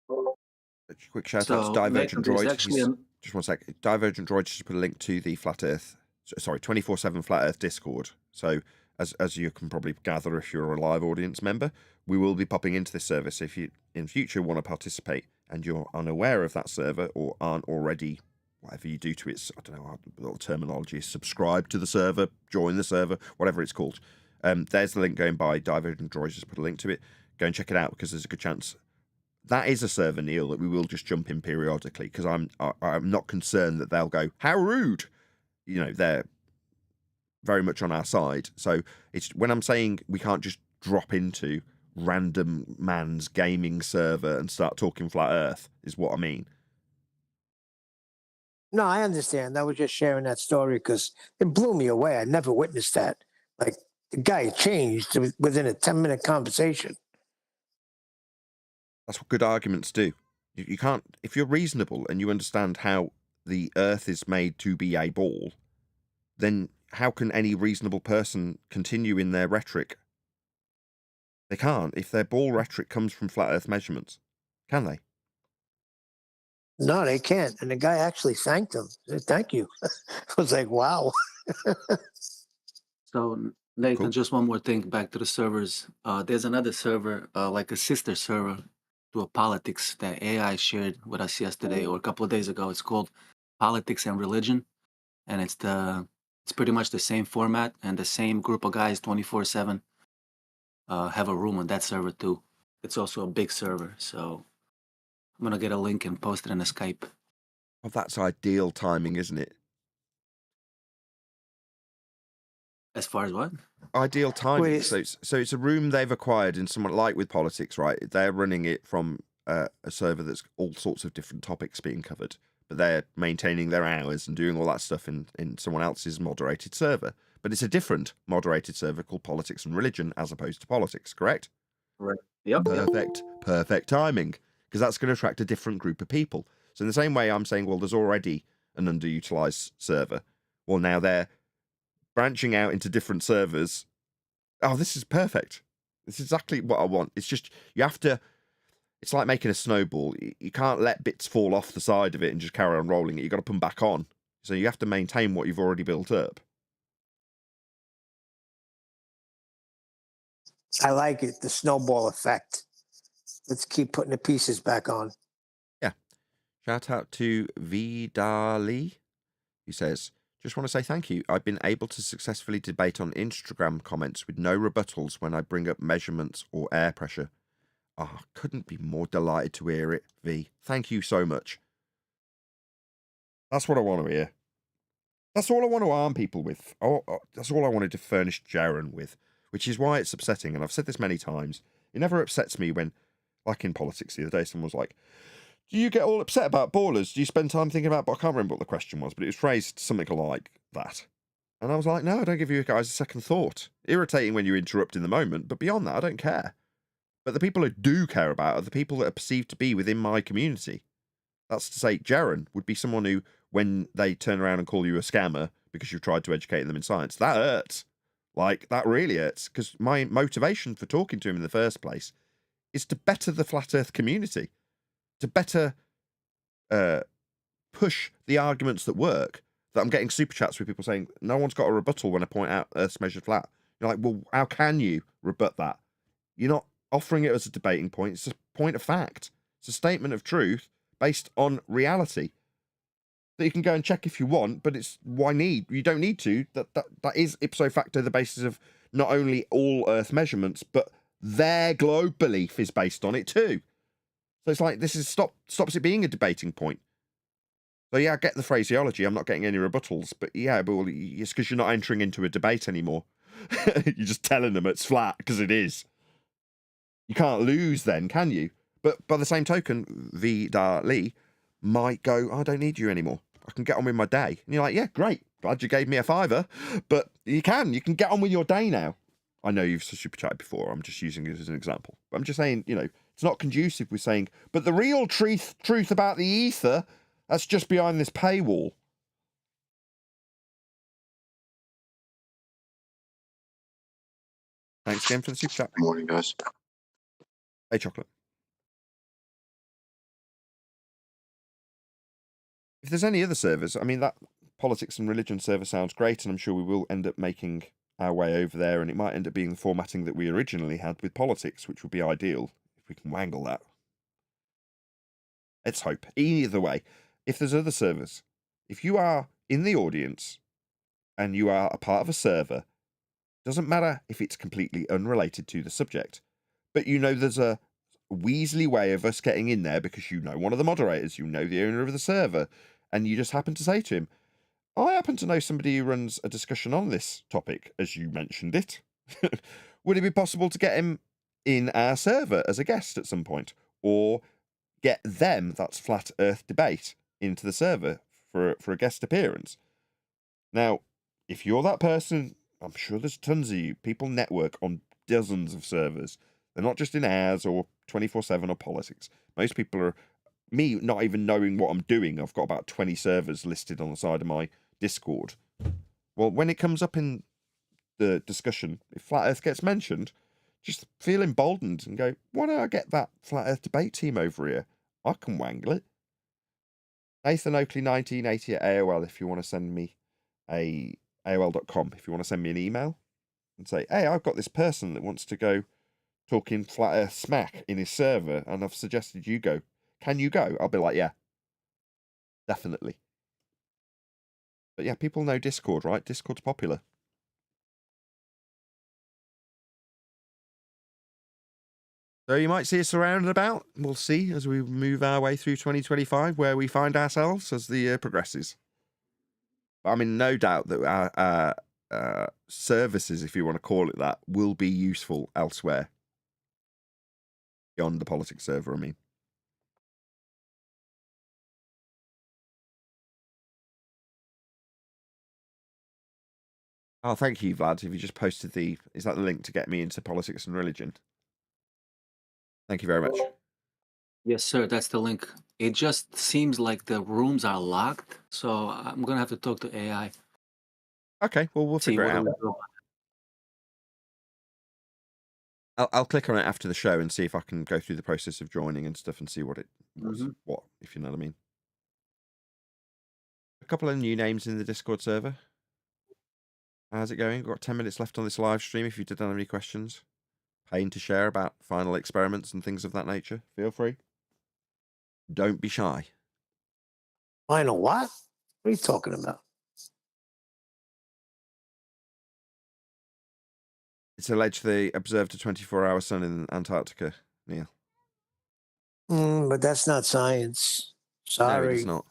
A quick shout out to So, Divergent Nathan, there's Droid. actually an Just one sec. Divergent Droid just put a link to the Flat Earth, sorry, 24/7 Flat Earth Discord. So as you can probably gather, if you're a live audience member, we will be popping into this service. If you in future want to participate and you're unaware of that server or aren't already, whatever you do to its, I don't know what the terminology is, subscribe to the server, join the server, whatever it's called. There's the link going by. Divergent Droid just put a link to it. Go and check it out because there's a good chance that is a server, Neil, that we will just jump in periodically because I'm not concerned that they'll go, how rude. You know, they're very much on our side. So it's when I'm saying we can't just drop into random man's gaming server and start talking flat earth is what I mean. No, I understand. I was just sharing that story because it blew me away. I never witnessed that. Like the guy changed within a 10-minute conversation. That's what good arguments do. You can't, if you're reasonable and you understand how the earth is made to be a ball, then how can any reasonable person continue in their rhetoric? They can't. If their ball rhetoric comes from flat earth measurements, can they? No, they can't. And the guy actually thanked him. Said, thank you. I was like, wow. So, Nathan, Cool. just one more thing back to the servers. There's another server, like a sister server to a politics that AI shared with us yesterday or a couple of days ago. It's called Politics and Religion, and it's pretty much the same format and the same group of guys 24/7 have a room on that server too. It's also a big server, so I'm gonna get a link and post it in the Skype. Oh, that's ideal timing, isn't it? As far as what? Ideal timing. Wait. So it's a room they've acquired in someone like with politics, right? They're running it from a server that's all sorts of different topics being covered, but they're maintaining their hours and doing all that stuff in someone else's moderated server. But it's a different moderated server called Politics and Religion as opposed to Politics, correct? Right. Yep. Perfect timing, because that's going to attract a different group of people. So in the same way I'm saying, well, there's already an underutilized server. Well, now they're branching out into different servers. Oh, this is perfect. This is exactly what I want. It's just, it's like making a snowball. You can't let bits fall off the side of it and just carry on rolling it. You've got to put them back on. So you have to maintain what you've already built up. I like it, the snowball effect. Let's keep putting the pieces back on. Yeah. Shout out to Vidali, who says, just want to say thank you. I've been able to successfully debate on Instagram comments with no rebuttals when I bring up measurements or air pressure. Oh, couldn't be more delighted to hear it, V. Thank you so much. That's what I want to hear. That's all I want to arm people with. That's all I wanted to furnish Jaron with, which is why it's upsetting. And I've said this many times. It never upsets me when, like in politics the other day, someone was like, do you get all upset about ballers? Do you spend time thinking about, but I can't remember what the question was, but it was phrased something like that. And I was like, no, I don't give you guys a second thought. Irritating when you interrupt in the moment, but beyond that, I don't care. But the people who do care about are the people that are perceived to be within my community. That's to say, Jaron would be someone who, when they turn around and call you a scammer because you've tried to educate them in science, that hurts. Like, that really hurts. Because my motivation for talking to him in the first place is to better the flat earth community, to better push the arguments that work. That I'm getting super chats with people saying, no one's got a rebuttal when I point out Earth's measured flat. You're like, well, how can you rebut that? You're not offering it as a debating point. It's a point of fact. It's a statement of truth based on reality that you can go and check if you want, but it's why need? You don't need to. That is ipso facto the basis of not only all Earth measurements, but their globe belief is based on it too. So it's like this is stops it being a debating point. So yeah, I get the phraseology. I'm not getting any rebuttals, but yeah, but it's because you're not entering into a debate anymore. You're just telling them it's flat because it is. You can't lose then, can you? But by the same token, Lee might go, I don't need you anymore. I can get on with my day. And you're like, yeah, great. Glad you gave me a fiver. But you can get on with your day now. I know you've super chatted before. I'm just using it as an example. But I'm just saying, it's not conducive with saying, but the real truth about the ether, that's just behind this paywall. Thanks again for the super chat. Good morning, guys. Hey, Chocolate. If there's any other servers, I mean, that politics and religion server sounds great, and I'm sure we will end up making our way over there, and it might end up being the formatting that we originally had with politics, which would be ideal if we can wangle that. Let's hope. Either way, if there's other servers, if you are in the audience and you are a part of a server, doesn't matter if it's completely unrelated to the subject, but there's a Weasley way of us getting in there because one of the moderators, the owner of the server, and you just happen to say to him, I happen to know somebody who runs a discussion on this topic, as you mentioned it. Would it be possible to get him in our server as a guest at some point? Or get them, that's Flat Earth Debate, into the server for a guest appearance? Now, if you're that person, I'm sure there's tons of you. People network on dozens of servers. They're not just in ours or 24/7 or politics. Most people are, me not even knowing what I'm doing, I've got about 20 servers listed on the side of my Discord. Well, when it comes up in the discussion, if Flat Earth gets mentioned, just feel emboldened and go, why don't I get that Flat Earth debate team over here? I can wangle it. Nathan Oakley 1980 at AOL if you want to send me AOL.com if you want to send me an email and say, hey, I've got this person that wants to go talking Flat Earth smack in his server and I've suggested you go. Can you go? I'll be like, yeah, definitely. But yeah, people know Discord, right? Discord's popular. So you might see us around and about. We'll see as we move our way through 2025 where we find ourselves as the year progresses. But I'm in no doubt that our services, if you want to call it that, will be useful elsewhere. Beyond the politics server, I mean. Oh, thank you, Vlad. If you just posted is that the link to get me into politics and religion? Thank you very much. Yes, sir. That's the link. It just seems like the rooms are locked, so I'm gonna have to talk to AI. Okay, well, we'll See figure it what out. do we do. I'll click on it after the show and see if I can go through the process of joining and stuff and see what Mhm. what, if you know what I mean. A couple of new names in the Discord server. How's it going? We've got 10 minutes left on this live stream. If you did have any questions, pain to share about final experiments and things of that nature, feel free. Don't be shy. Final what? What are you talking about? It's alleged they observed a 24-hour sun in Antarctica, Neil. But that's not science. No, it Sorry. is not.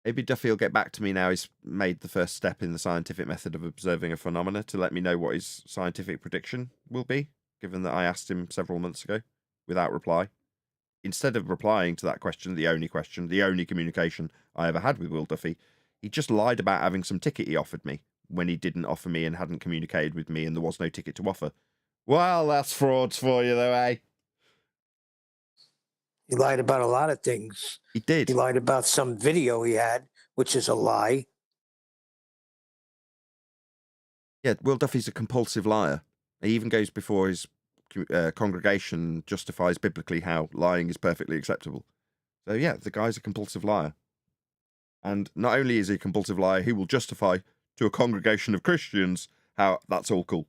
Maybe Duffy will get back to me now he's made the first step in the scientific method of observing a phenomena to let me know what his scientific prediction will be, given that I asked him several months ago without reply. Instead of replying to that question, the only communication I ever had with Will Duffy, he just lied about having some ticket he offered me when he didn't offer me and hadn't communicated with me and there was no ticket to offer. Well, that's frauds for you though, eh? He lied about a lot of things. He did. He lied about some video he had, which is a lie. Yeah, Will Duffy's a compulsive liar. He even goes before his congregation, justifies biblically how lying is perfectly acceptable. So yeah, the guy's a compulsive liar. And not only is he a compulsive liar, he will justify to a congregation of Christians how that's all cool.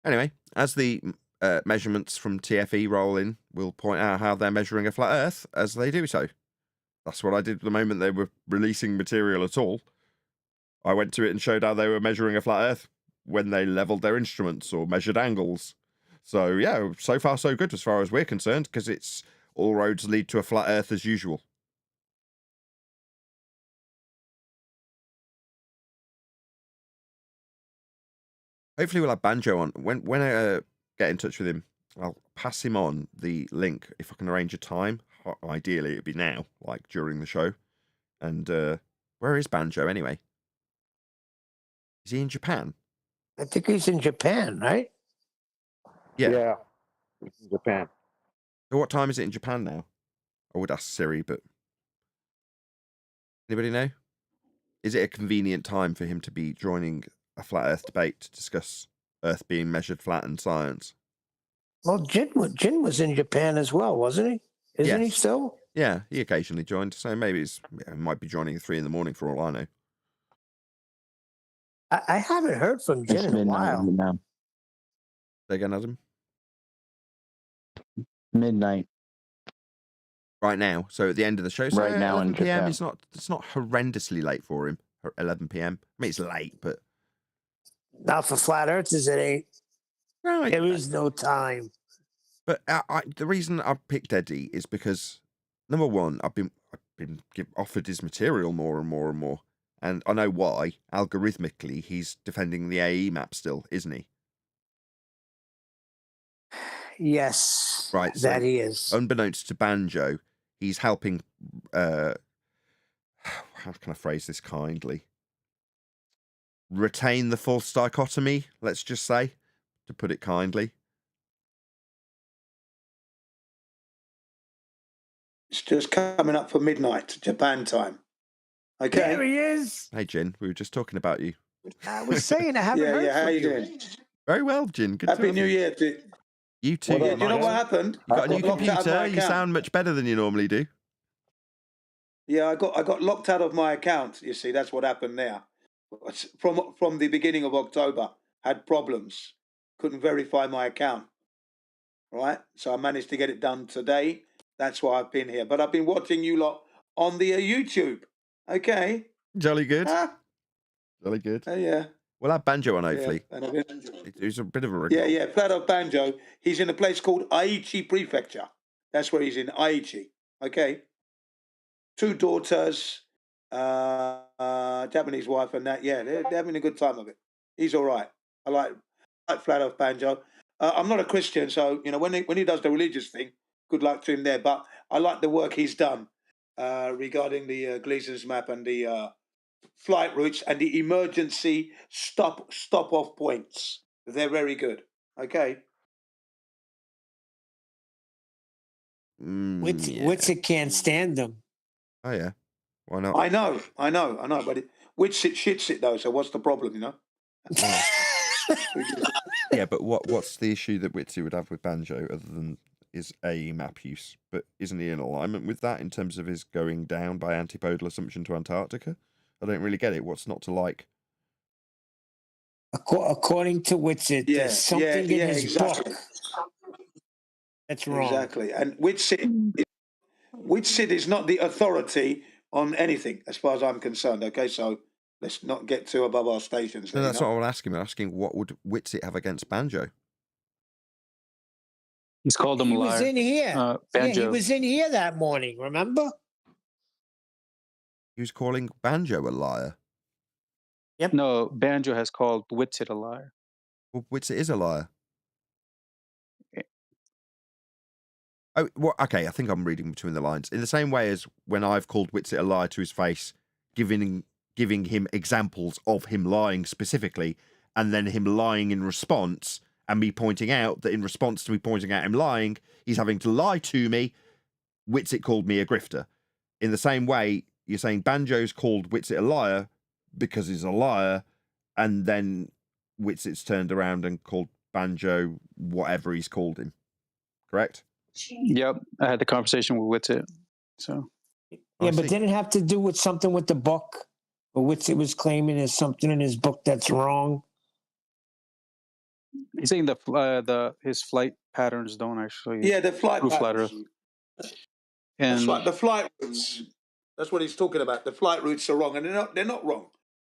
Anyway, as the measurements from TFE roll in, we'll point out how they're measuring a flat Earth as they do so. That's what I did the moment they were releasing material at all. I went to it and showed how they were measuring a flat Earth when they leveled their instruments or measured angles. So yeah, so far so good as far as we're concerned, because it's all roads lead to a flat Earth as usual. Hopefully we'll have Banjo on. When I get in touch with him, I'll pass him on the link if I can arrange a time. Ideally, it'd be now, like during the show. And where is Banjo anyway? Is he in Japan? I think he's in Japan, right? Yeah. Japan. So what time is it in Japan now? I would ask Siri, but anybody know? Is it a convenient time for him to be joining a flat Earth debate to discuss Earth being measured flat and science? Well, Jin was in Japan as well, wasn't he? Isn't he Yes. still? Yeah, he occasionally joined, so maybe he might be joining at 3 a.m. for all I know. I haven't heard from Jin It's in a midnight while. right now. Say again, Adam? Midnight Right now, so at the end of the show, so right now in 11 p.m. Japan. It's not horrendously late for him. 11 p.m. I mean, it's late, but Not for flat earthers, it ain't. right. There is no time. But the reason I picked Eddie is because number one, I've been offered his material more and more and more, and I know why. Algorithmically, he's defending the AE map still, isn't he? Yes, Right. that So, he is. unbeknownst to Banjo, he's helping. How can I phrase this kindly? Retain the false dichotomy. Let's just say, to put it kindly. It's just coming up for midnight, Japan time. Okay. There he is. Hey, Jin, we were just talking about you. I was saying I haven't heard How from you you. doing? Very well, Jin. Good to Happy have New you. Year to You too. you know what happened? You got a new I got locked out of my computer. You account. sound much better than you normally do. Yeah, I got locked out of my account. You see, that's what happened there. From the beginning of October, had problems. Couldn't verify my account. Right? So I managed to get it done today. That's why I've been here. But I've been watching you lot on the YouTube. Okay. Jolly good. Ah, Jolly good. yeah. We'll have Banjo on, hopefully. Yeah. And I've been, It was a bit of a regret. yeah. Flat of Banjo. He's in a place called Aichi Prefecture. That's where he's in, Aichi. Okay. 2 daughters, Japanese wife, and that. Yeah, they're having a good time of it. He's all right. I like Flat Earth Banjo. I'm not a Christian, so when he does the religious thing, good luck to him there. But I like the work he's done regarding the Gleason's map and the flight routes and the emergency stop off points. They're very good. Okay. Yeah. Witsit can't stand them. Oh yeah. Why not? I know. But Witsit shits it though. So what's the problem? You know. Yeah, but what's the issue that Witsi would have with Banjo other than his AE map use? But isn't he in alignment with that in terms of his going down by antipodal assumption to Antarctica? I don't really get it. What's not to like? According to Witsit, there's something in his exactly. book that's wrong. Exactly. And Witsit is not the authority on anything, as far as I'm concerned. Okay, so let's not get too above our stations. No, there, that's you know? what I'm asking. I'm asking what would Witsit have against Banjo? He's called him He a liar. was in here. Yeah, he Banjo. was in here that morning. Remember? He was calling Banjo a liar. No, Banjo has called Witsit a liar. Well, Witsit is a liar. Oh, well, okay. I think I'm reading between the lines. In the same way as when I've called Witsit a liar to his face, giving him examples of him lying specifically, and then him lying in response, and me pointing out that in response to me pointing out him lying, he's having to lie to me. Witsit called me a grifter. In the same way, you're saying Banjo's called Witsit a liar because he's a liar, and then Witsit's turned around and called Banjo whatever he's called him. Correct? Yep, I had the conversation with Witsit. So Yeah, but didn't it have to do with something with the book? Or Witsit was claiming there's something in his book that's wrong. he's saying his flight patterns don't actually. Yeah, the flight prove flat patterns. Earth. That's And right. The flight routes. That's what he's talking about. The flight routes are wrong, and they're not wrong.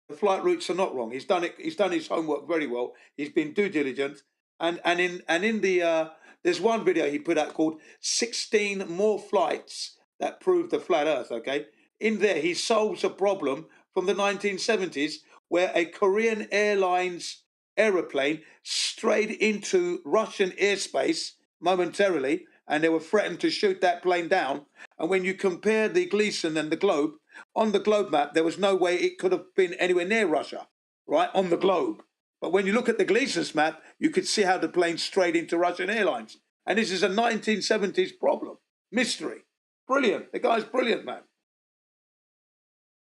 The flight routes are not wrong. He's done it. He's done his homework very well. He's been due diligent, and in the there's one video he put out called 16 more flights that prove the flat Earth. Okay, in there he solves a problem from the 1970s where a Korean Airlines aeroplane strayed into Russian airspace momentarily, and they were threatened to shoot that plane down. And when you compare the Gleason and the globe, on the globe map, there was no way it could have been anywhere near Russia, right, on the globe. But when you look at the Gleason's map, you could see how the plane strayed into Russian airlines. And this is a 1970s problem. Mystery. Brilliant. The guy's brilliant, man.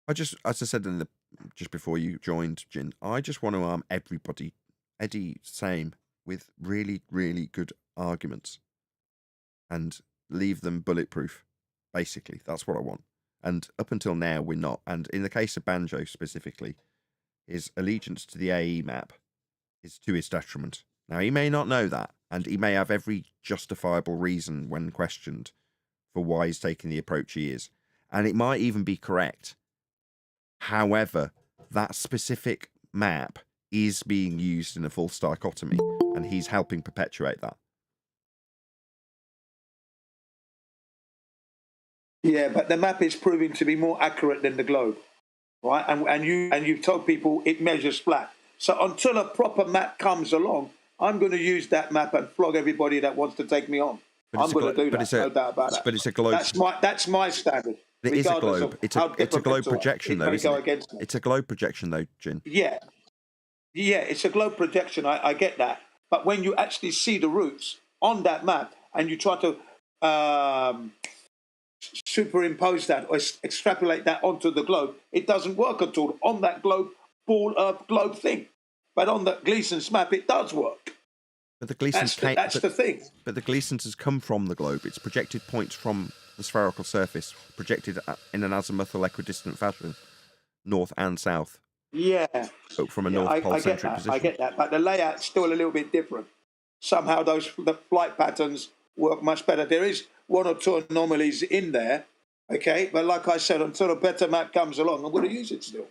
As I said just before you joined, Jin, I just want to arm everybody, Eddie, same, with really, really good arguments and leave them bulletproof. Basically, that's what I want. And up until now, we're not. And in the case of Banjo specifically, his allegiance to the AE map is to his detriment. Now, he may not know that, and he may have every justifiable reason when questioned for why he's taking the approach he is. And it might even be correct. However, that specific map is being used in a false dichotomy, and he's helping perpetuate that. Yeah, but the map is proving to be more accurate than the globe, right? And you've told people it measures flat. So until a proper map comes along, I'm going to use that map and flog everybody that wants to take me on. I'm going to do that. No doubt about that. But it's a globe. That's my standard. It is a globe. It's a globe projection, though, isn't it? It's a globe projection, though, Jin. Yeah, it's a globe projection. I get that. But when you actually see the routes on that map and you try to superimpose that or extrapolate that onto the globe, it doesn't work at all on that globe, ball Earth globe thing. But on the Gleason's map, it does work. But the Gleason's that's the thing. But the Gleason's has come from the globe. It's projected points from the spherical surface, projected in an azimuthal equidistant fashion, north and south. Yeah. From a north pole centric position. I get that. But the layout's still a little bit different. Somehow the flight patterns work much better. There is one or two anomalies in there, okay? But like I said, until a better map comes along, I'm going to use it still.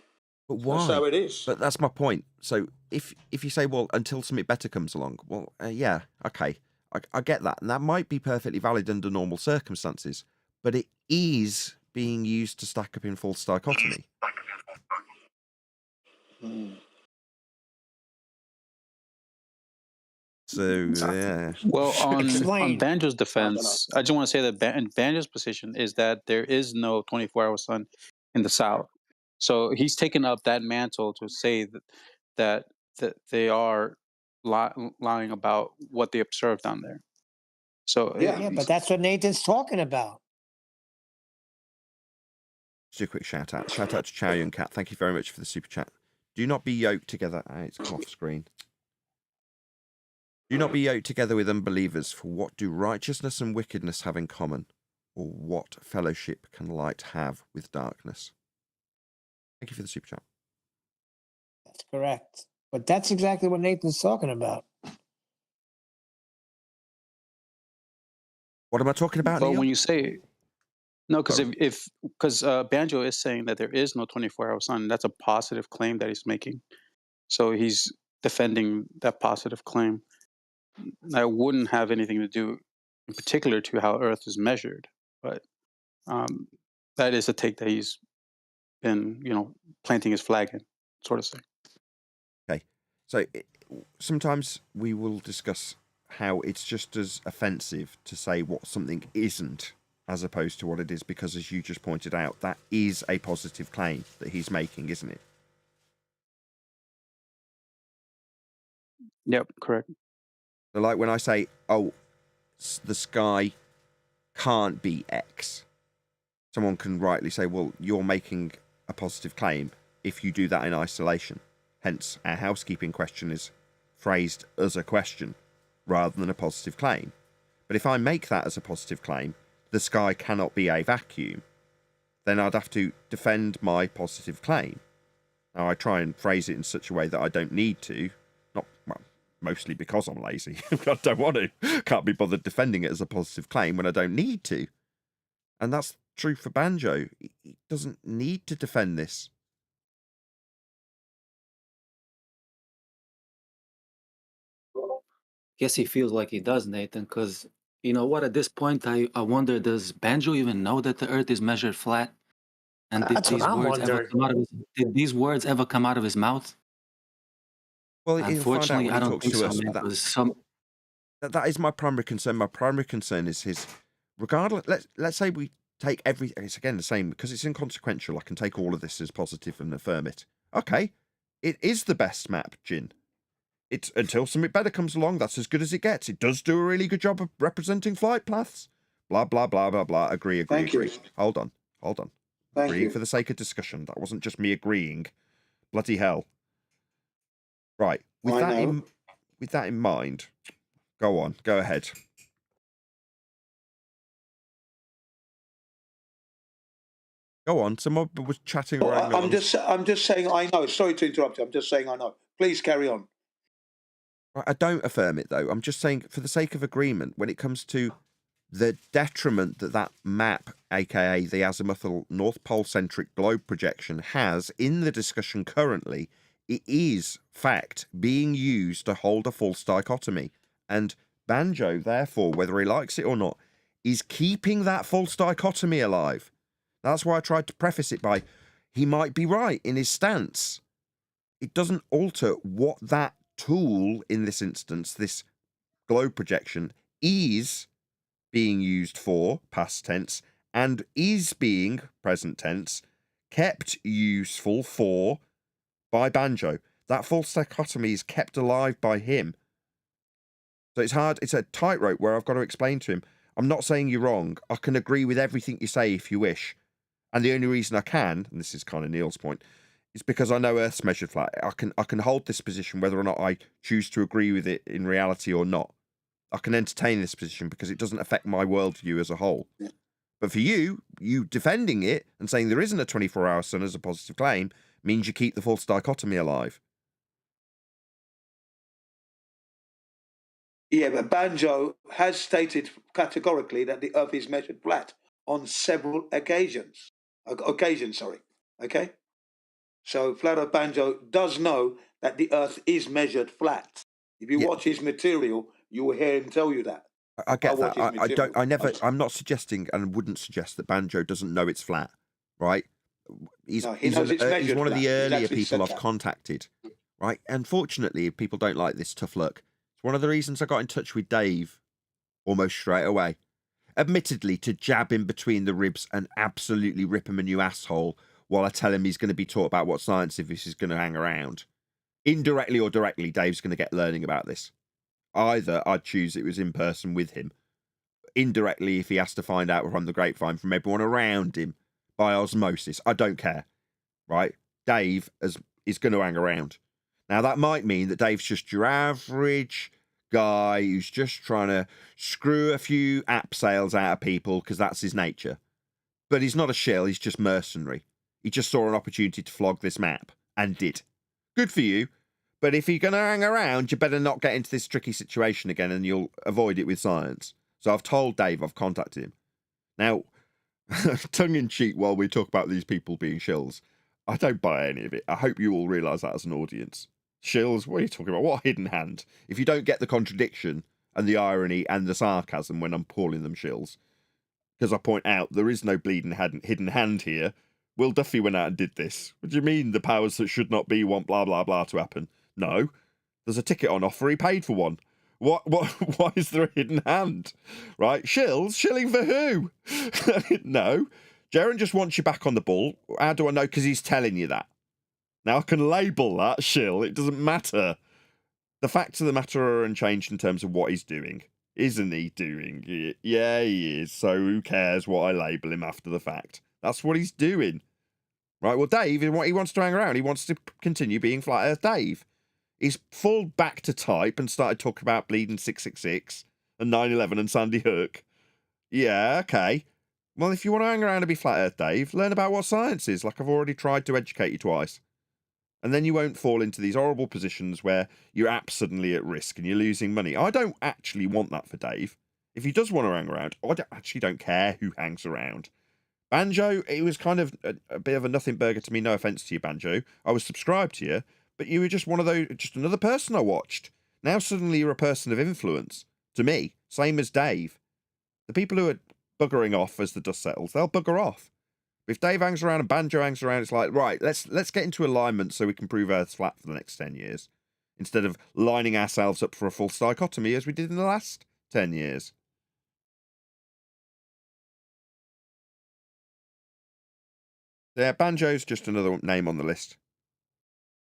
But why? That's how it is. But that's my point. So if you say, well, until something better comes along, well, yeah, okay, I get that. And that might be perfectly valid under normal circumstances, but it is being used to stack up in false dichotomy. So, yeah. Well, on Banjo's defense, I just want to say that Banjo's position is that there is no 24-hour sun in the south. So he's taken up that mantle to say that they are lying about what they observed down there. So Yeah. Yeah, but that's what Nathan's talking about. Just a quick shout out. Shout out to Chow Yun Cat. Thank you very much for the super chat. Do not be yoked together. It's come off screen. Do not be yoked together with unbelievers, for what do righteousness and wickedness have in common? Or what fellowship can light have with darkness? Thank you for the super chat. That's correct. But that's exactly what Nathan's talking about. What am I talking about, but Neil? when you say no, because Oh. because Banjo is saying that there is no 24-hour sun, that's a positive claim that he's making. So he's defending that positive claim. That wouldn't have anything to do, in particular, to how Earth is measured. But that is a take that he's been, planting his flag in, sort of thing. Okay. So sometimes we will discuss how it's just as offensive to say what something isn't as opposed to what it is, because as you just pointed out, that is a positive claim that he's making, isn't it? Yep, correct. So like when I say, oh, the sky can't be X, someone can rightly say, well, you're making a positive claim if you do that in isolation. Hence, our housekeeping question is phrased as a question rather than a positive claim. But if I make that as a positive claim, the sky cannot be a vacuum, then I'd have to defend my positive claim. Now, I try and phrase it in such a way that I don't need to, mostly because I'm lazy. I don't want to. Can't be bothered defending it as a positive claim when I don't need to. And that's true for Banjo. He doesn't need to defend this. Guess he feels like he does, Nathan, because you know what? At this point, I wonder, does Banjo even know that the Earth is measured flat? And That's what I'm wondering. did these words ever come out of his mouth? Well, he'll find out Unfortunately, when I he don't talks think to so, us. man. But 'Cause some that is my primary concern. My primary concern is his, regardless, let's say we take everything, it's again the same, because it's inconsequential. I can take all of this as positive and affirm it. Okay, it is the best map, Jin. It's until something better comes along, that's as good as it gets. It does do a really good job of representing flight paths. Blah, blah, blah, blah, blah. Agree. Thank you. Hold on. Thank Agreeing you. for the sake of discussion. That wasn't just me agreeing. Bloody hell. Right. With that in mind, go on. Go ahead. Go on. Someone was chatting around. I'm just saying I know. Sorry to interrupt you. I'm just saying I know. Please carry on. I don't affirm it, though. I'm just saying, for the sake of agreement, when it comes to the detriment that map, aka the azimuthal North Pole-centric globe projection, has in the discussion currently, it is, fact, being used to hold a false dichotomy. And Banjo, therefore, whether he likes it or not, is keeping that false dichotomy alive. That's why I tried to preface it by, he might be right in his stance. It doesn't alter what that tool, in this instance, this globe projection, is being used for, past tense, and is being, present tense, kept useful for by Banjo. That false dichotomy is kept alive by him. So it's hard, it's a tightrope where I've got to explain to him, I'm not saying you're wrong. I can agree with everything you say if you wish. And the only reason I can, and this is kind of Neil's point, is because I know Earth's measured flat. I can hold this position whether or not I choose to agree with it in reality or not. I can entertain this position because it doesn't affect my worldview as a whole. Yeah. But for you defending it and saying there isn't a 24-hour sun as a positive claim means you keep the false dichotomy alive. Yeah, but Banjo has stated categorically that the Earth is measured flat on several occasions. Okay? So Flat Earth Banjo does know that the Earth is measured flat. If you watch his material, you will hear him tell you that. I get that. watch his I'm not suggesting and wouldn't suggest that Banjo doesn't know it's flat, right? He's knows it's measured one of the flat. He's earlier actually people said I've that. contacted, right? Unfortunately, if people don't like this, tough luck. It's one of the reasons I got in touch with Dave almost straight away. Admittedly, to jab in between the ribs and absolutely rip him a new asshole while I tell him he's going to be taught about what Scientism is going to hang around. Indirectly or directly, Dave's going to get learning about this. Either I'd choose it was in person with him, indirectly if he has to find out from the grapevine from everyone around him by osmosis. I don't care, right? Dave is going to hang around. Now, that might mean that Dave's just your average guy who's just trying to screw a few app sales out of people because that's his nature. But he's not a shill, he's just mercenary. He just saw an opportunity to flog this map and did. Good for you. But if you're going to hang around, you better not get into this tricky situation again and you'll avoid it with science. So I've told Dave, I've contacted him. Now, tongue-in-cheek while we talk about these people being shills, I don't buy any of it. I hope you all realise that as an audience. Shills, what are you talking about? What hidden hand? If you don't get the contradiction and the irony and the sarcasm when I'm calling them shills, because I point out there is no bleeding hidden hand here. Will Duffy went out and did this. What do you mean the powers that should not be want blah, blah, blah to happen? No. There's a ticket on offer. He paid for one. Why is there a hidden hand? Right? Shills? Shilling for who? No. Jaren just wants you back on the ball. How do I know? Because he's telling you that. Now, I can label that shill. It doesn't matter. The facts of the matter are unchanged in terms of what he's doing. Isn't he doing it? Yeah, he is. So who cares what I label him after the fact? That's what he's doing. Right, well, Dave, he wants to hang around. He wants to continue being Flat Earth Dave. He's fallen back to type and started talking about bleeding 666 and 9/11 and Sandy Hook. Yeah, okay. Well, if you want to hang around and be Flat Earth Dave, learn about what science is, like I've already tried to educate you twice. And then you won't fall into these horrible positions where your app's suddenly at risk and you're losing money. I don't actually want that for Dave. If he does want to hang around, I actually don't care who hangs around. Banjo, it was kind of a bit of a nothing burger to me. No offense to you, Banjo. I was subscribed to you, but you were just one of those, just another person I watched. Now suddenly you're a person of influence to me, same as Dave. The people who are buggering off as the dust settles, they'll bugger off. If Dave hangs around and Banjo hangs around, it's like, right, let's get into alignment so we can prove Earth's flat for the next 10 years, instead of lining ourselves up for a false dichotomy as we did in the last 10 years. Yeah, Banjo's just another name on the list.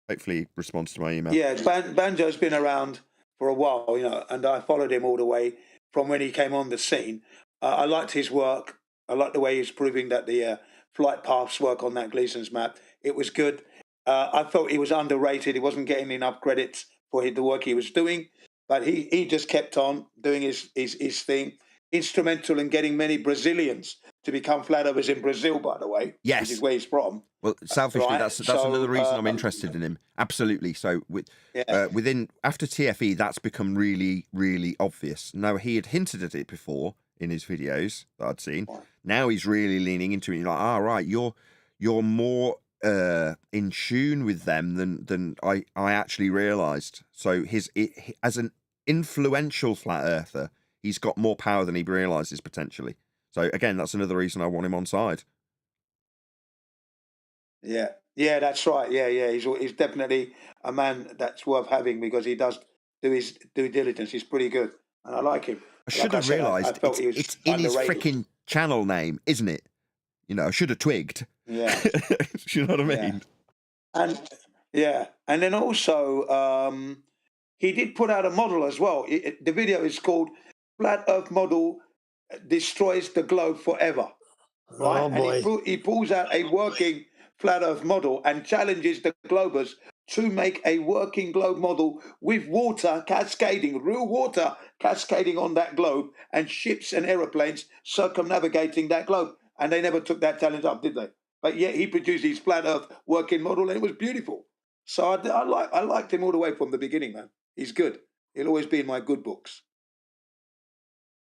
Hopefully he responds to my email. Yeah, Banjo's been around for a while, you know, and I followed him all the way from when he came on the scene. I liked his work. I liked the way he's proving that the flight paths work on that Gleason's map. It was good. I felt he was underrated. He wasn't getting enough credits for the work he was doing, but he just kept on doing his thing. Instrumental in getting many Brazilians to become flat earthers in Brazil, by the way. Yes. Which is where he's from. Well, selfishly, Right, that's so, another reason I'm interested in him. Absolutely. So after TFE, that's become really, really obvious. Now, he had hinted at it before in his videos that I'd seen. Now he's really leaning into it. You're like, right, you're more in tune with them than I actually realised. So as an influential flat earther, he's got more power than he realises potentially. So again, that's another reason I want him on side. Yeah, that's right. Yeah. He's definitely a man that's worth having because he does do his due diligence. He's pretty good, and I like him. I should have realised it's in his freaking channel name, isn't it? You know, I should have twigged. Yeah, you know what I mean? And then also he did put out a model as well. The video is called "Flat Earth Model Destroys the Globe Forever." Right, Oh boy. And he pulls out a working flat Earth model and challenges the globers to make a working globe model with water cascading, real water cascading on that globe, and ships and aeroplanes circumnavigating that globe. And they never took that challenge up, did they? But yet he produced his flat Earth working model, and it was beautiful. So I liked him all the way from the beginning, man. He's good. He'll always be in my good books.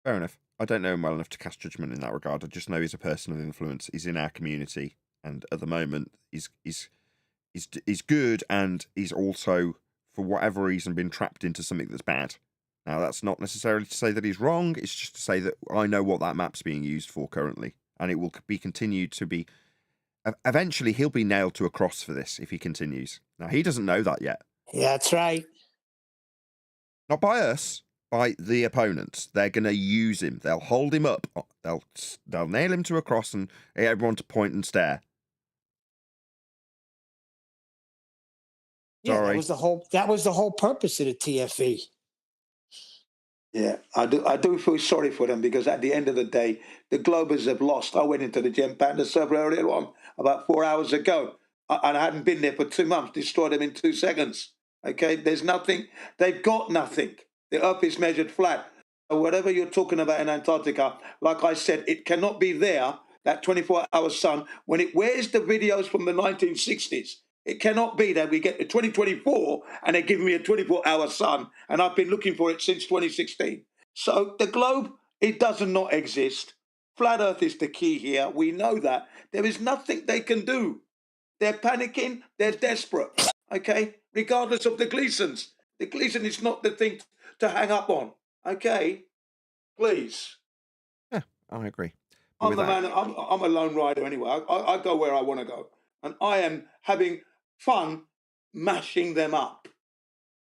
Fair enough. I don't know him well enough to cast judgment in that regard. I just know he's a person of influence. He's in our community, and at the moment, he's good, and he's also, for whatever reason, been trapped into something that's bad. Now, that's not necessarily to say that he's wrong. It's just to say that I know what that map's being used for currently, and it will be continued to be. Eventually, he'll be nailed to a cross for this if he continues. Now, he doesn't know that yet. Yeah, that's right. Not by us. By the opponents. They're going to use him. They'll hold him up. They'll nail him to a cross and get everyone to point and stare. Yeah, Sorry. that was the whole purpose of the TFE. Yeah, I do feel sorry for them because at the end of the day, the Globers have lost. I went into the Gem Panda server earlier on about 4 hours ago, and I hadn't been there for 2 months. Destroyed them in 2 seconds. Okay, there's nothing. They've got nothing. The Earth is measured flat. So whatever you're talking about in Antarctica, like I said, it cannot be there. That 24-hour sun. When it where's the videos from the 1960s? It cannot be that we get to 2024 and they're giving me a 24-hour sun, and I've been looking for it since 2016. So the globe, it does not exist. Flat Earth is the key here. We know that. There is nothing they can do. They're panicking. They're desperate. Okay? Regardless of the Gleasons. The Gleason is not the thing to hang up on. Okay? Please. Yeah, I agree. But I'm with the that, man. I'm a lone rider anyway. I go where I want to go, and I am having fun mashing them up.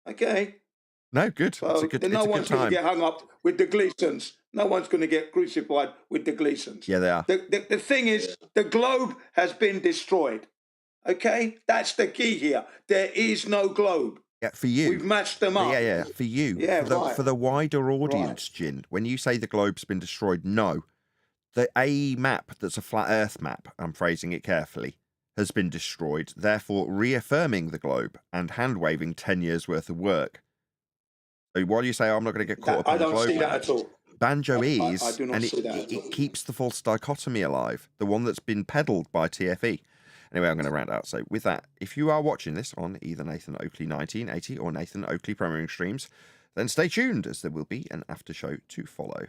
Okay, no, good. It's so a good. then It's no a good one's going to time. get hung up with the Gleasons. No one's going to get crucified with the Gleasons. Yeah, they are. The thing is, the globe has been destroyed. Okay, that's the key here. There is no globe. Yeah, for you. We've matched them up. Yeah, for you. Yeah, For the wider audience, Right. Jin, when you say the globe's been destroyed, no. The A map that's a flat Earth map, I'm phrasing it carefully, has been destroyed, therefore reaffirming the globe and hand-waving 10 years worth of work. So why do you say, oh, I'm not going to get caught up I in the don't globe see that now? at all. Banjo I is, do not and see that at all. it keeps the false dichotomy alive, the one that's been peddled by TFE. Anyway, I'm going to round out. So with that, if you are watching this on either Nathan Oakley 1980 or Nathan Oakley Premiering Streams, then stay tuned, as there will be an after show to follow.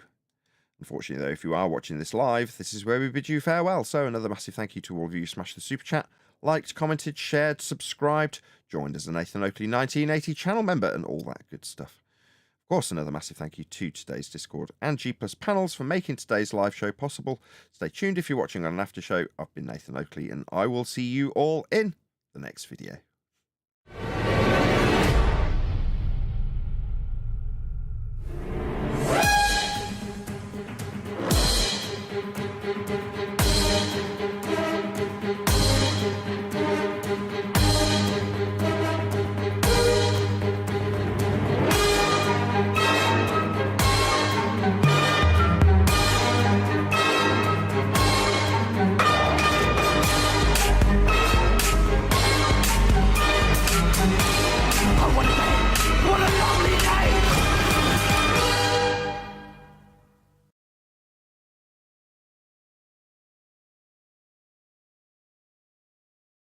Unfortunately, though, if you are watching this live, this is where we bid you farewell. So another massive thank you to all of you who smashed the super chat, liked, commented, shared, subscribed, joined as a Nathan Oakley 1980 channel member, and all that good stuff. Of course, another massive thank you to today's Discord and G Plus panels for making today's live show possible. Stay tuned if you're watching on an after show. I've been Nathan Oakley, and I will see you all in the next video.